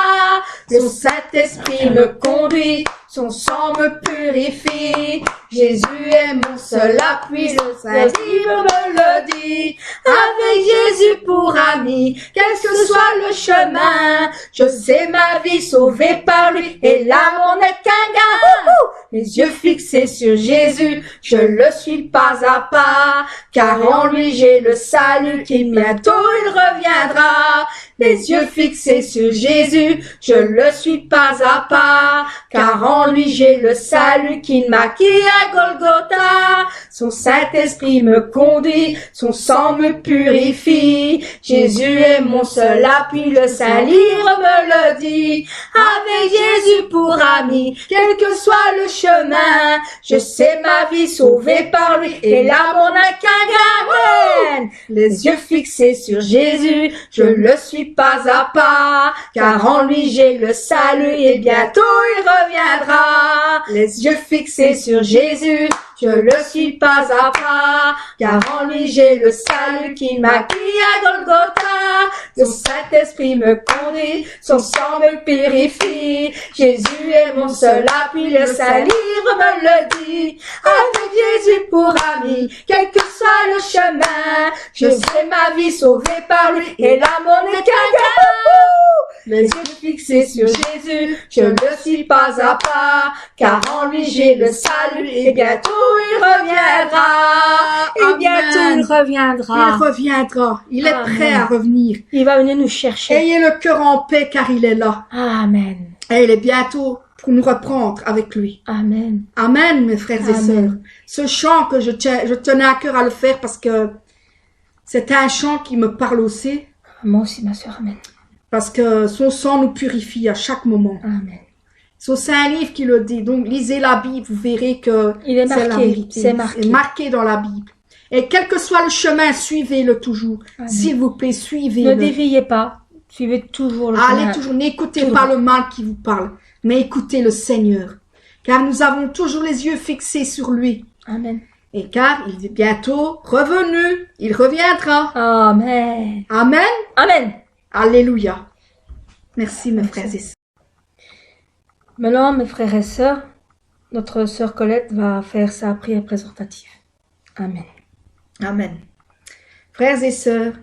Son Saint-Esprit me conduit, son sang me purifie. Jésus est mon seul appui, le Saint-Livre me le dit. Avec Jésus pour ami, quel que soit le chemin, je sais ma vie sauvée par lui, et l'amour n'est qu'un gain. Les yeux fixés sur Jésus, je le suis pas à pas, car en lui j'ai le salut qui bientôt il reviendra. Les yeux fixés sur Jésus, je le suis pas à pas, car en lui j'ai le salut qui maquille à Golgotha. Son Saint-Esprit me conduit, son sang me purifie. Jésus est mon seul appui, le Saint-Livre me le dit. Avec Jésus pour ami, quel que soit le chemin, je sais ma vie sauvée par lui, et l'amour n'a qu'un grain. Amen. Les yeux fixés sur Jésus, je le suis pas à pas, car en lui j'ai le salut, et bientôt il reviendra. Les yeux fixés sur Jésus, je le suis pas à pas, car en lui j'ai le salut qui maquille à Golgotha. Son Saint-Esprit me conduit, son sang me purifie. Jésus est mon seul appui, le Saint-Livre me le dit. Avec Jésus pour ami, quel que soit le chemin, je sais ma vie sauvée par lui, et l'amour n'est qu'un gain. Les yeux fixés sur Jésus, je le suis pas à pas, car en lui j'ai le salut, et bientôt il reviendra. Et bientôt il reviendra. Il reviendra. Il est Amen. prêt à revenir. Il va venir nous chercher. Ayez le cœur en paix, car il est là. Amen. Et il est bientôt pour nous reprendre avec lui. Amen. Amen, mes frères et Amen. sœurs. Ce chant que je tenais à cœur à le faire parce que c'est un chant qui me parle aussi. Moi aussi, ma sœur. Amen. Parce que son sang nous purifie à chaque moment. Amen. C'est un livre qui le dit. Donc, lisez la Bible, vous verrez que Il est c'est la marqué. vérité. C'est marqué. C'est marqué dans la Bible. Et quel que soit le chemin, suivez-le toujours. Amen. S'il vous plaît, Ne suivez-le. déviez pas. Suivez toujours le chemin. Allez toujours, n'écoutez Tout pas droit. le mal qui vous parle, mais écoutez le Seigneur. Car nous avons toujours les yeux fixés sur lui. Amen. Et car il est bientôt revenu. Il reviendra. Amen. Amen. Amen. Alléluia. Merci, mes frères et sœurs. Maintenant, mes frères et sœurs, notre sœur Colette va faire sa prière présentative. Amen. Amen. Frères et sœurs,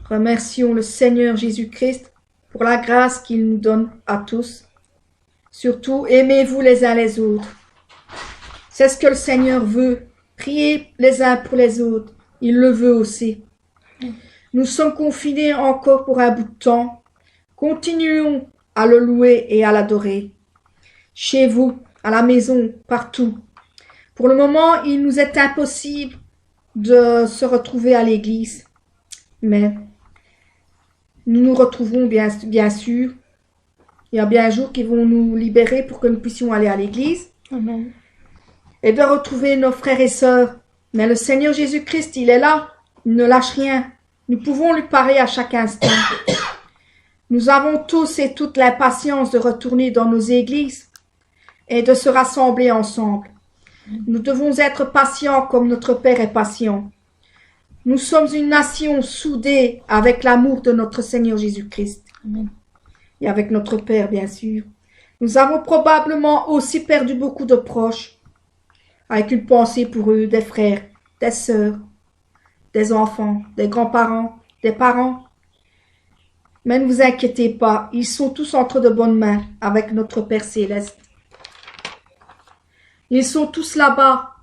remercions le Seigneur Jésus-Christ pour la grâce qu'il nous donne à tous. Surtout, aimez-vous les uns les autres. C'est ce que le Seigneur veut. Priez les uns pour les autres. Il le veut aussi. Nous sommes confinés encore pour un bout de temps. Continuons à le louer et à l'adorer. Chez vous, à la maison, partout. Pour le moment, il nous est impossible de se retrouver à l'église. Mais nous nous retrouverons bien sûr. Il y a bien un jour qui vont nous libérer pour que nous puissions aller à l'église Amen. et de retrouver nos frères et sœurs. Mais le Seigneur Jésus-Christ, il est là. Il ne lâche rien. Nous pouvons lui parler à chaque instant. Nous avons tous et toutes l'impatience de retourner dans nos églises et de se rassembler ensemble. Nous devons être patients comme notre Père est patient. Nous sommes une nation soudée avec l'amour de notre Seigneur Jésus-Christ. Amen. Et avec notre Père, bien sûr. Nous avons probablement aussi perdu beaucoup de proches, avec une pensée pour eux, des frères, des sœurs, des enfants, des grands-parents, des parents. Mais ne vous inquiétez pas, ils sont tous entre de bonnes mains avec notre Père céleste. Ils sont tous là-bas,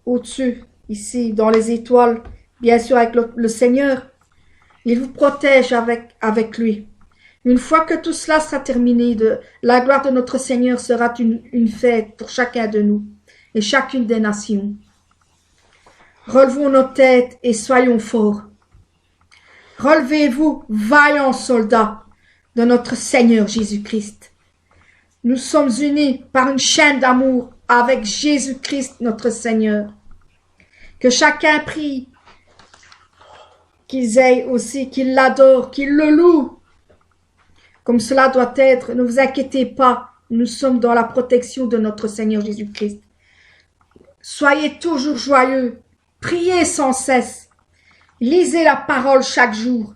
au-dessus, ici, dans les étoiles, bien sûr avec le Seigneur. Il vous protège avec lui. Une fois que tout cela sera terminé, la gloire de notre Seigneur sera une fête pour chacun de nous et chacune des nations. Relevons nos têtes et soyons forts. Relevez-vous, vaillants soldats de notre Seigneur Jésus-Christ. Nous sommes unis par une chaîne d'amour avec Jésus-Christ notre Seigneur. Que chacun prie, qu'ils aient aussi, qu'ils l'adorent, qu'ils le louent. Comme cela doit être, ne vous inquiétez pas, nous sommes dans la protection de notre Seigneur Jésus-Christ. Soyez toujours joyeux, priez sans cesse, lisez la parole chaque jour.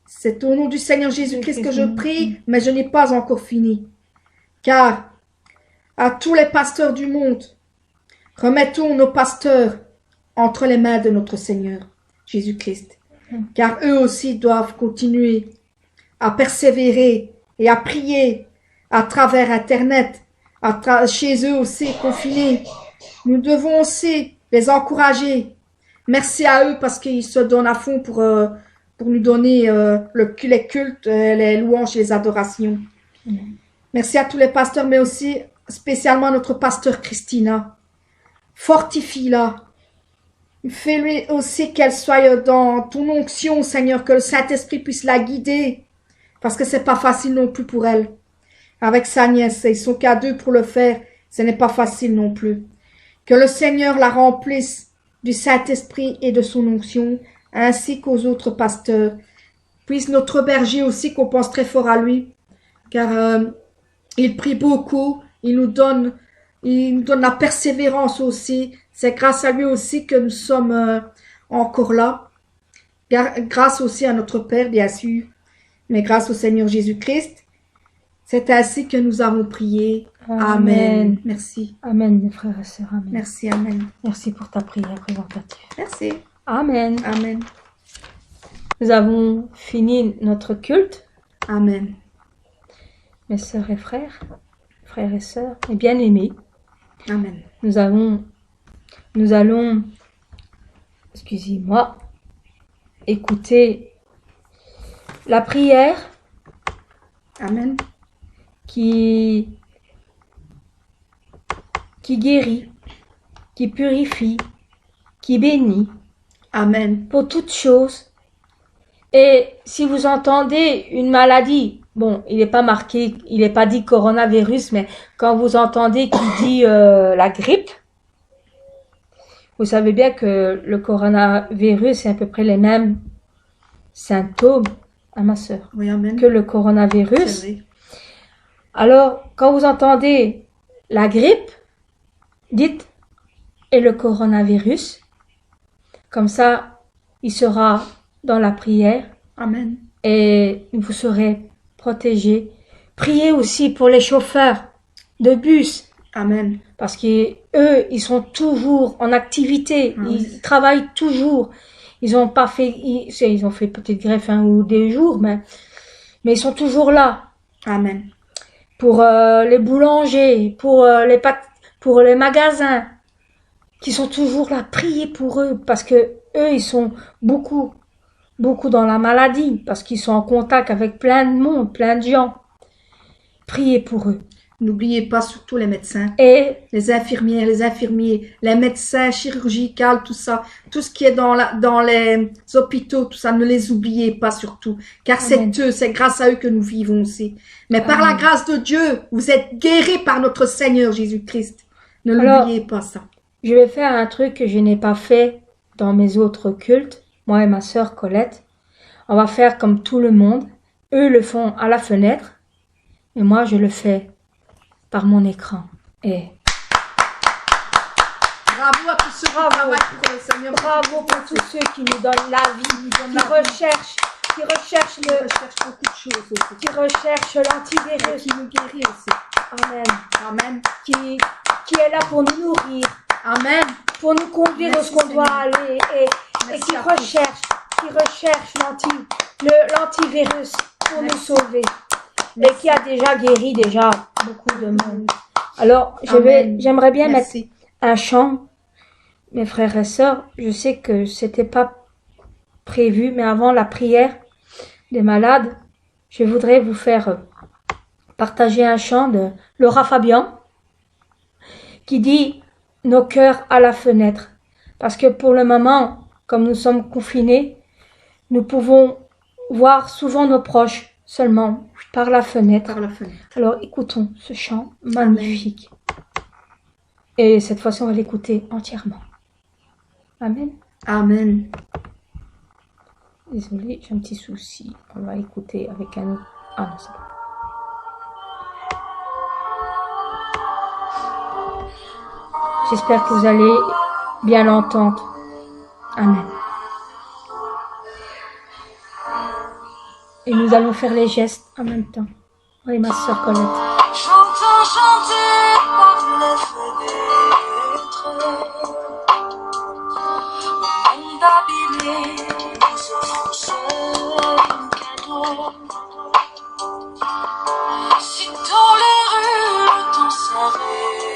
C'est au nom du Seigneur Jésus-Christ que je prie, mais je n'ai pas encore fini. Car à tous les pasteurs du monde, remettons nos pasteurs entre les mains de notre Seigneur Jésus-Christ. Car eux aussi doivent continuer à persévérer et à prier à travers Internet, chez eux aussi confinés. Nous devons aussi les encourager. Merci à eux parce qu'ils se donnent à fond pour nous donner les cultes, les louanges et les adorations. Merci à tous les pasteurs, mais aussi spécialement notre pasteur Christina. Fortifie-la. Fais-lui aussi qu'elle soit dans ton onction, Seigneur, que le Saint-Esprit puisse la guider. Parce que c'est pas facile non plus pour elle. Avec sa nièce, ils sont qu'à deux pour le faire. Ce n'est pas facile non plus. Que le Seigneur la remplisse du Saint-Esprit et de son onction, ainsi qu'aux autres pasteurs. Puisse notre berger aussi, qu'on pense très fort à lui, car il prie beaucoup, il nous donne la persévérance aussi. C'est grâce à lui aussi que nous sommes encore là. Grâce aussi à notre Père, bien sûr, mais grâce au Seigneur Jésus-Christ. C'est ainsi que nous avons prié. Amen. Merci. Amen, mes frères et sœurs. Amen. Merci, Amen. Merci pour ta prière présentative. Merci. Amen. Amen. Nous avons fini notre culte, Amen. mes sœurs et frères et sœurs, et bien-aimés. Amen. Nous allons, excusez-moi, écouter la prière Amen. qui guérit, qui purifie, qui bénit Amen. pour toutes choses. Et si vous entendez une maladie, bon, il n'est pas marqué, il n'est pas dit coronavirus, mais quand vous entendez qu'il dit la grippe, vous savez bien que le coronavirus, c'est à peu près les mêmes symptômes, à ma sœur, Oui, amen. que le C'est coronavirus. vrai. Alors, quand vous entendez la grippe, dites et le coronavirus. Comme ça, il sera dans la prière Amen. et vous serez protégés. Priez aussi pour les chauffeurs de bus Amen. parce qu'eux, ils sont toujours en activité. Ah Ils oui. travaillent toujours. Ils ont pas fait, ils ont fait peut-être greffe un ou deux jours, mais ils sont toujours là. Amen. Pour les boulangers, pour pour les magasins, qui sont toujours là. Priez pour eux, parce que eux, ils sont beaucoup dans la maladie, parce qu'ils sont en contact avec plein de monde, plein de gens. Priez pour eux. N'oubliez pas surtout les médecins, Et les infirmières, les infirmiers, les médecins chirurgicaux, tout ça, tout ce qui est dans les hôpitaux, tout ça, ne les oubliez pas surtout, car Amen. c'est grâce à eux que nous vivons aussi. Mais par la Amen. grâce de Dieu, vous êtes guéris par notre Seigneur Jésus-Christ. Ne Alors, l'oubliez pas ça. je vais faire un truc que je n'ai pas fait dans mes autres cultes, moi et ma sœur Colette. On va faire comme tout le monde. Eux le font à la fenêtre, et moi je le fais par mon écran. Et Bravo à tous ceux qui Bravo. travaillent pour le Seigneur. bravo pour tous ceux qui nous donnent la vie, qui recherchent beaucoup de choses aussi. qui recherchent Et l'antivirus. qui nous guérit aussi. Amen. Amen. Qui est là pour nous nourrir, Amen. pour nous conduire où Merci, ce qu'on doit Seigneur. aller et Merci qui à tous. recherche l'antivirus pour nous Merci. sauver et Merci. qui a déjà guéri beaucoup de monde. Alors, Amen. j'aimerais bien mettre Merci. un chant. Mes frères et sœurs, je sais que c'était pas prévu, mais avant la prière des malades, je voudrais vous faire partager un chant de Laura Fabian qui dit nos cœurs à la fenêtre. Parce que pour le moment, comme nous sommes confinés, nous pouvons voir souvent nos proches seulement par la fenêtre. Par la fenêtre. Alors écoutons ce chant magnifique. Et cette fois-ci, on va l'écouter entièrement. Amen. Amen. Désolée, j'ai un petit souci. On va écouter avec un autre. Ah non, c'est bon. J'espère que vous allez bien l'entendre. Amen. Et nous allons faire les gestes en même temps. Oui, ma soeur Colette. J'entends chanter par les fenêtres, monde abîmé nous offre ce cadeau. Si dans les rues le temps s'arrête,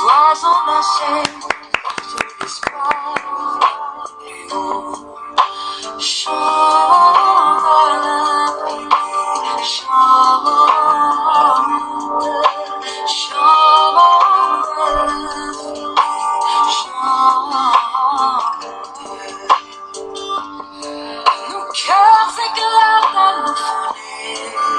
voisins marchaient de l'espoir plus haut. Chante l'infini, chante l'infini, chante. Nos cœurs éclatent à nos fenêtres,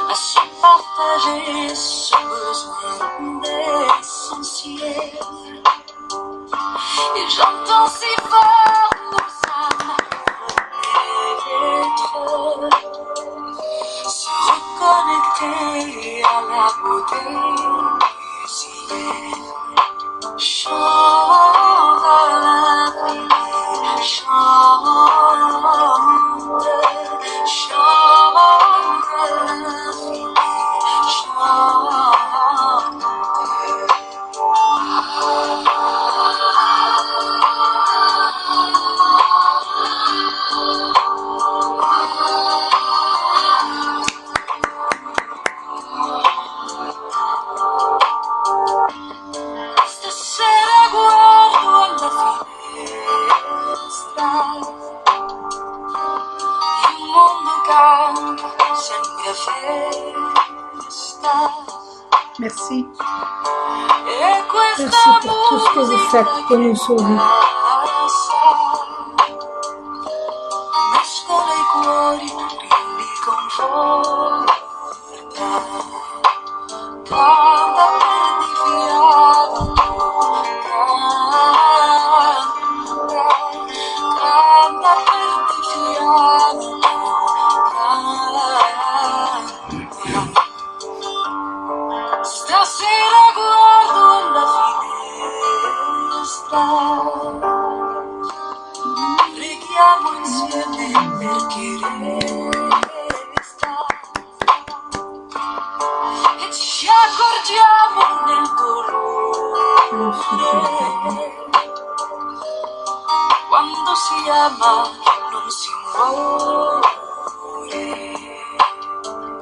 à se partager ce besoin essentiel. Et j'entends si fort nos âmes renaître, se reconnecter à la beauté du ciel. Chante l'infini, chante l'infini, chante. Stasera guardo Merci. Merci pour tout ce que vous faites pour nous sauver. Mescola i cuori, li conforta. Canta per di fiato, canta per di fiato, stasera guardo alla finestra, preghiamo insieme perché resta e ci accorgiamo nel dolore. Quando si ama non si muore.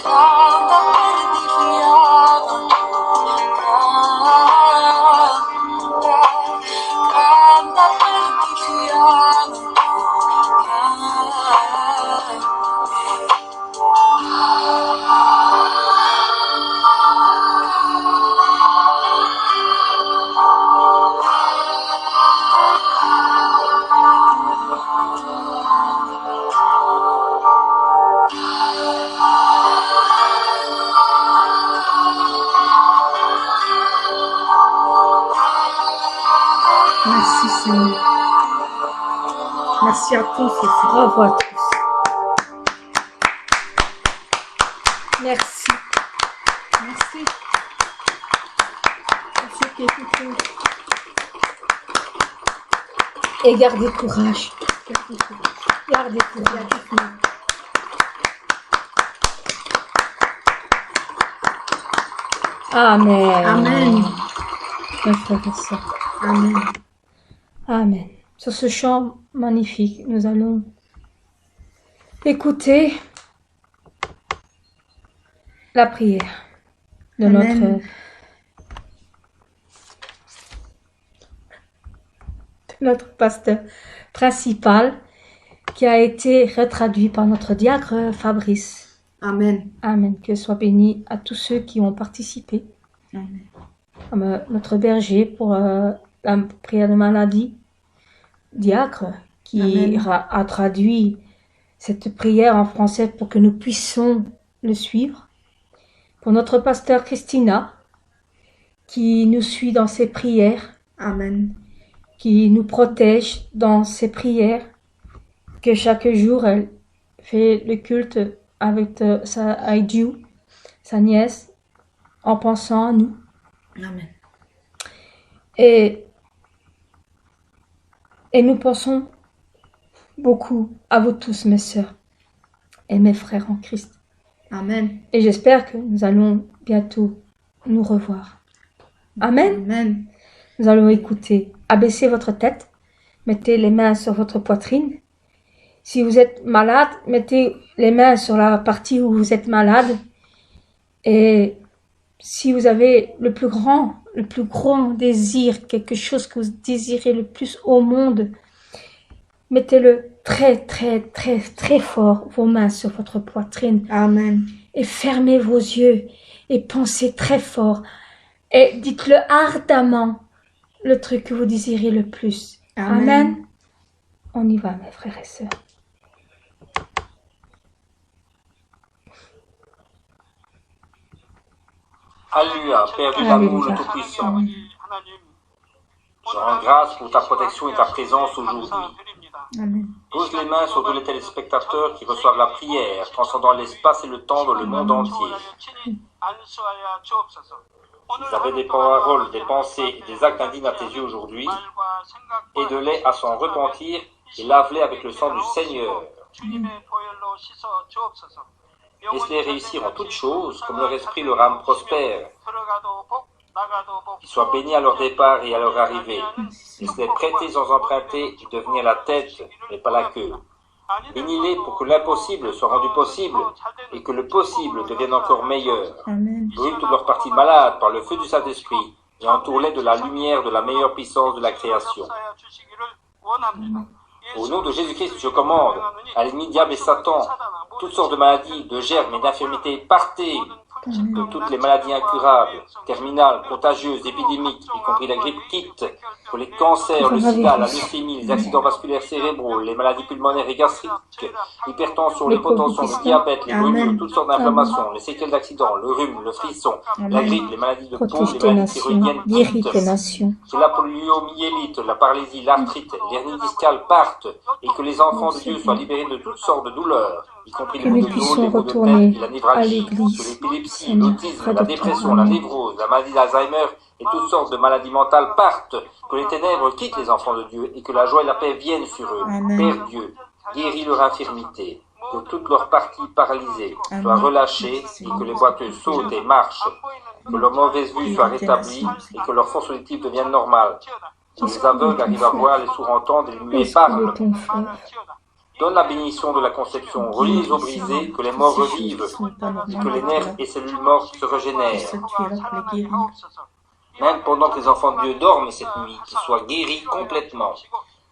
Canta per di fiato, canta per di fiato. Merci Seigneur. Merci à tous et frères. Bravo à tous. Merci. Merci. Merci qui écoutez. Et gardez courage. Gardez courage. Amen. Amen. Mes frères et sœurs. Amen. Amen. Sur ce chant magnifique, nous allons écouter la prière de Amen. notre pasteur principal qui a été retraduit par notre diacre Fabrice. Amen. Amen. Que soit béni à tous ceux qui ont participé. Amen. Comme notre berger pour la prière de maladie, diacre, qui Amen. a traduit cette prière en français pour que nous puissions le suivre. Pour notre pasteur Christina, qui nous suit dans ses prières, Amen. qui nous protège dans ses prières, que chaque jour elle fait le culte avec sa Dieu, sa nièce, en pensant à nous. Amen. Et nous pensons beaucoup à vous tous, mes sœurs et mes frères en Christ. Amen. Et j'espère que nous allons bientôt nous revoir. Amen. Amen. Nous allons écouter. Abaissez votre tête. Mettez les mains sur votre poitrine. Si vous êtes malade, mettez les mains sur la partie où vous êtes malade. Et si vous avez le plus grand désir, quelque chose que vous désirez le plus au monde, mettez-le très, très, très, très fort, vos mains sur votre poitrine. Amen. Et fermez vos yeux et pensez très fort. Et dites-le ardemment, le truc que vous désirez le plus. Amen. Amen. On y va, mes frères et sœurs. Alléluia, Père de l'amour, le Tout-Puissant. Je rends grâce pour ta protection et ta présence aujourd'hui. Amen. Pose les mains sur tous les téléspectateurs qui reçoivent la prière, transcendant l'espace et le temps dans le monde entier. Vous avez des paroles, des pensées et des actes indignes à tes yeux aujourd'hui. Aide-les à s'en repentir et lave-les avec le sang du Seigneur. Laisse-les réussir en toutes choses, comme leur esprit leur âme prospère. Qu'ils soient bénis à leur départ et à leur arrivée. Laisse-les prêter sans emprunter et devenir la tête, mais pas la queue. Bénis-les pour que l'impossible soit rendu possible et que le possible devienne encore meilleur. Amen. Brûle toutes leurs parties malades par le feu du Saint-Esprit et entoure-les de la lumière de la meilleure puissance de la création. Au nom de Jésus-Christ, je commande à l'ennemi diable et Satan, toutes sortes de maladies, de germes et d'infirmités, partez de toutes les maladies incurables, terminales, contagieuses, épidémiques, y compris la grippe quitte, pour les cancers, le sida, la leucémie, les accidents vasculaires cérébraux, les maladies pulmonaires et gastriques, l'hypertension, l'hypotension, le diabète, les brûlures, toutes sortes d'inflammations, les séquelles d'accidents, le rhume, le frisson, la grippe, les maladies de peau, Protège les tes maladies nations, thyroïdiennes guéris quitte, tes nations. que la poliomyélite, la paralysie, l'arthrite, l'hernie discale partent et que les enfants de Dieu soient libérés de toutes sortes de douleurs, y compris les Que maux nous de dos, puissions les maux de retourner tête, la à névralgie, l'église. que l'épilepsie, Seigneur, l'autisme, près la de toi. dépression, la Amen. névrose, la maladie d'Alzheimer et toutes sortes de maladies mentales partent, que les ténèbres quittent les enfants de Dieu et que la joie et la paix viennent sur eux. Amen. Père Dieu, guéris leur infirmité, que toutes leurs parties paralysées soient Amen. relâchées et que les boiteux sautent et marchent, que leur mauvaise vue soit rétablie et que leur force auditive devienne normale. Que les aveugles arrivent à voir, les sourds entendent et les muets Esprit de parlent. ton feu. Donne la bénédiction de la conception, relie les os brisés, que les morts revivent, et que les nerfs et cellules mortes se régénèrent. Tu es là pour les guérir. Même pendant que les enfants de Dieu dorment cette nuit, qu'ils soient guéris complètement.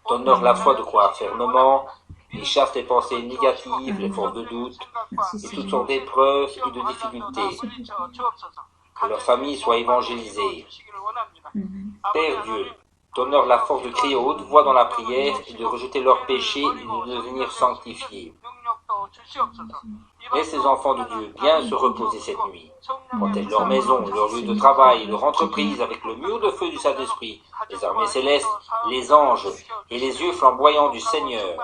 Donne-leur la foi de croire fermement, et chasse les pensées négatives, les forces de doute, Merci et toutes Seigneur. sortes d'épreuves et de difficultés. Que leur famille soit évangélisée. Amen. Père Dieu, donne-leur la force de crier à haute voix dans la prière et de rejeter leurs péchés et de devenir sanctifiés. Laisse les enfants de Dieu bien se reposer cette nuit. Protège leur maison, leur lieu de travail, leur entreprise avec le mur de feu du Saint-Esprit, les armées célestes, les anges et les yeux flamboyants du Seigneur.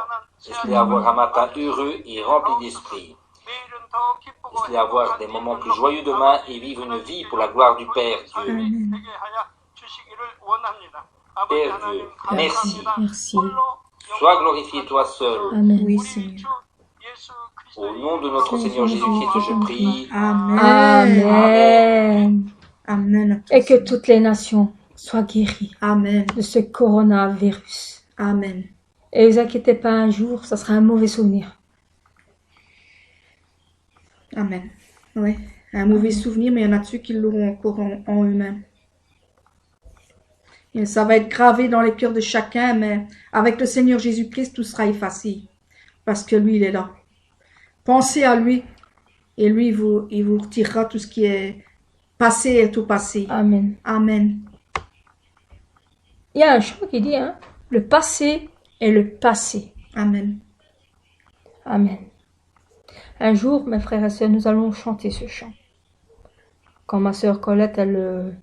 Laisse-les avoir un matin heureux et rempli d'esprit. Laisse-les avoir des moments plus joyeux demain et vivre une vie pour la gloire du Père Dieu. Amen. Père Dieu, merci. Merci. Sois glorifié toi seul. Amen. Oui, Seigneur. Au nom de notre Seigneur Jésus-Christ, je prie. Amen. Amen. Amen. à toi, Et que Seigneur. toutes les nations soient guéries Amen. de ce coronavirus. Amen. Et ne vous inquiétez pas, un jour, ça sera un mauvais souvenir. Amen. Oui. Un mauvais souvenir, mais il y en a ceux qui l'auront encore en eux-mêmes. Et ça va être gravé dans les cœurs de chacun, mais avec le Seigneur Jésus-Christ, tout sera effacé. Parce que lui, il est là. Pensez à lui. Et lui, il vous retirera tout ce qui est passé et tout passé. Amen. Amen. Il y a un chant qui dit, hein, le passé est le passé. Amen. Amen. Un jour, mes frères et sœurs, nous allons chanter ce chant. Quand ma sœur Colette, elle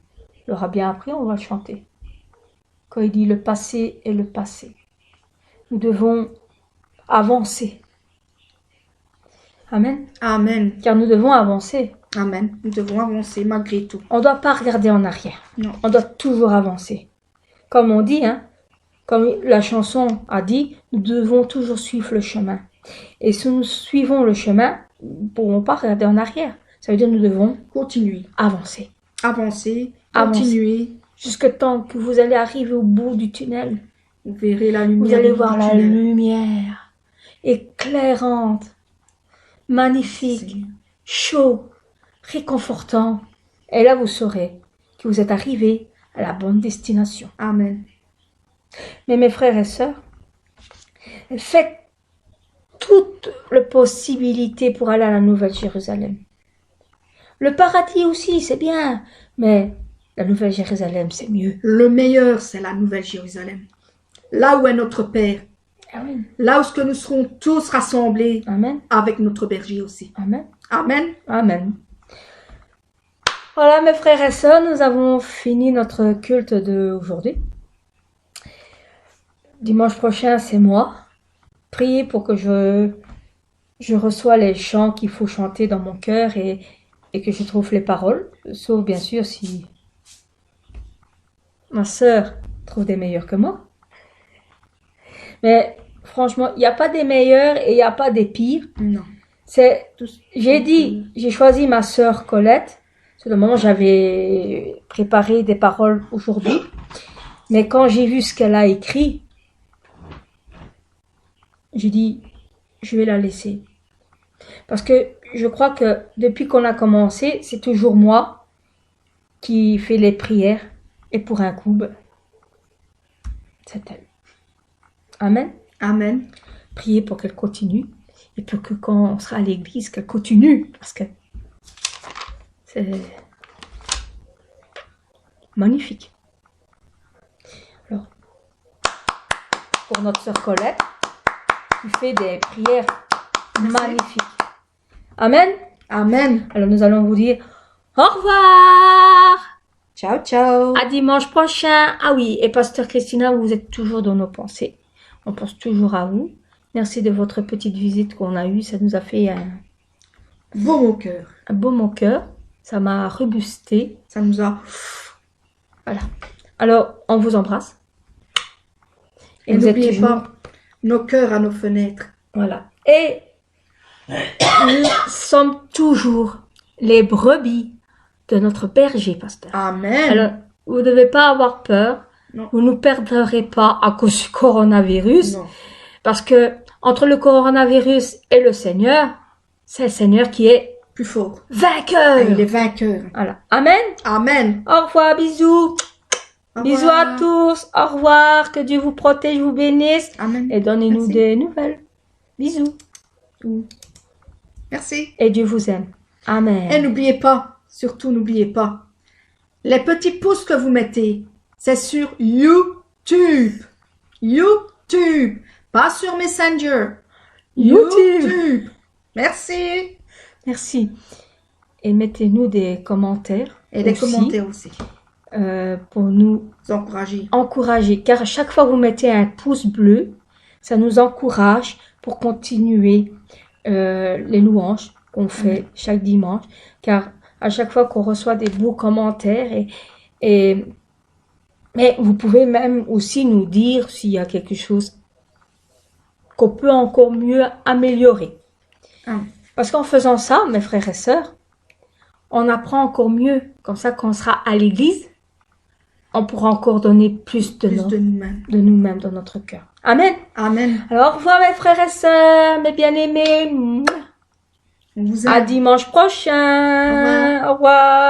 l'aura bien appris, on va le chanter. Quand il dit le passé est le passé. Nous devons avancer. Amen. Amen. Car nous devons avancer. Amen. Nous devons avancer malgré tout. On ne doit pas regarder en arrière. Non. On doit toujours avancer. Comme on dit, hein, comme la chanson a dit, nous devons toujours suivre le chemin. Et si nous suivons le chemin, nous ne pourrons pas regarder en arrière. Ça veut dire que nous devons Continuez. avancer. Avancez. Avancez. Continuez. Jusque tant que vous allez arriver au bout du tunnel. Vous verrez la lumière. Vous allez du voir la tunnel. lumière éclairante, magnifique, Seigneur. chaud, réconfortant. Et là, vous saurez que vous êtes arrivé à la bonne destination. Amen. Mais mes frères et sœurs, faites toutes les possibilités pour aller à la Nouvelle Jérusalem. Le paradis aussi, c'est bien, mais la Nouvelle Jérusalem, c'est mieux. Le meilleur, c'est la Nouvelle Jérusalem. Là où est notre Père. Amen. Là où ce que nous serons tous rassemblés Amen. avec notre berger aussi. Amen. Amen. Amen. Voilà, mes frères et sœurs, nous avons fini notre culte d'aujourd'hui. Dimanche prochain, c'est moi. Priez pour que je reçois les chants qu'il faut chanter dans mon cœur et que je trouve les paroles. Sauf bien sûr si ma sœur trouve des meilleurs que moi. Mais franchement, il n'y a pas des meilleurs et il n'y a pas des pires. Non. J'ai choisi ma sœur Colette. C'est le moment où j'avais préparé des paroles aujourd'hui. Mais quand j'ai vu ce qu'elle a écrit, j'ai dit, je vais la laisser. Parce que je crois que depuis qu'on a commencé, c'est toujours moi qui fais les prières. Et pour un coup, c'est elle. Amen. Amen. Priez pour qu'elle continue. Et pour que quand on sera à l'église, qu'elle continue. Parce que c'est magnifique. Alors, pour notre sœur Colette, qui fait des prières magnifiques. Amen. Amen. Alors nous allons vous dire au revoir. Ciao, ciao. À dimanche prochain. Ah oui, et Pasteur Christina, vous êtes toujours dans nos pensées. On pense toujours à vous. Merci de votre petite visite qu'on a eue. Ça nous a fait Beau mon cœur. un beau mon cœur. Ça m'a reboosté. Ça nous a... Voilà. Alors, on vous embrasse. Et vous êtes n'oubliez toujours... pas, nos cœurs à nos fenêtres. Voilà. Et nous sommes toujours les brebis de notre berger, Pasteur. Amen. Alors, vous ne devez pas avoir peur. Non. Vous ne nous perdrez pas à cause du coronavirus. Non. Parce que entre le coronavirus et le Seigneur, c'est le Seigneur qui est Plus fort. vainqueur. Ah, il est vainqueur. Voilà. Amen. Amen. Au revoir, bisous. Au Bisous revoir. à tous. Au revoir. Que Dieu vous protège, vous bénisse. Amen. Et donnez-nous Merci. des nouvelles. Bisous. Merci. Et Dieu vous aime. Amen. Et n'oubliez pas, surtout n'oubliez pas, les petits pouces que vous mettez, c'est sur YouTube. YouTube. Pas sur Messenger. YouTube. Merci. Merci. Et mettez-nous des commentaires. Et des aussi, commentaires aussi. pour nous Vous encourager. encourager. Car à chaque fois que vous mettez un pouce bleu, ça nous encourage pour continuer les louanges qu'on fait chaque dimanche. Car à chaque fois qu'on reçoit des beaux commentaires mais vous pouvez même aussi nous dire s'il y a quelque chose qu'on peut encore mieux améliorer. Ah. Parce qu'en faisant ça, mes frères et sœurs, on apprend encore mieux. Comme ça, quand on sera à l'église, on pourra encore donner plus de Plus de nous-mêmes. nous-mêmes dans notre cœur. Amen. Amen. Alors, au revoir mes frères et sœurs, mes bien-aimés. On vous À aime. dimanche prochain. Au revoir.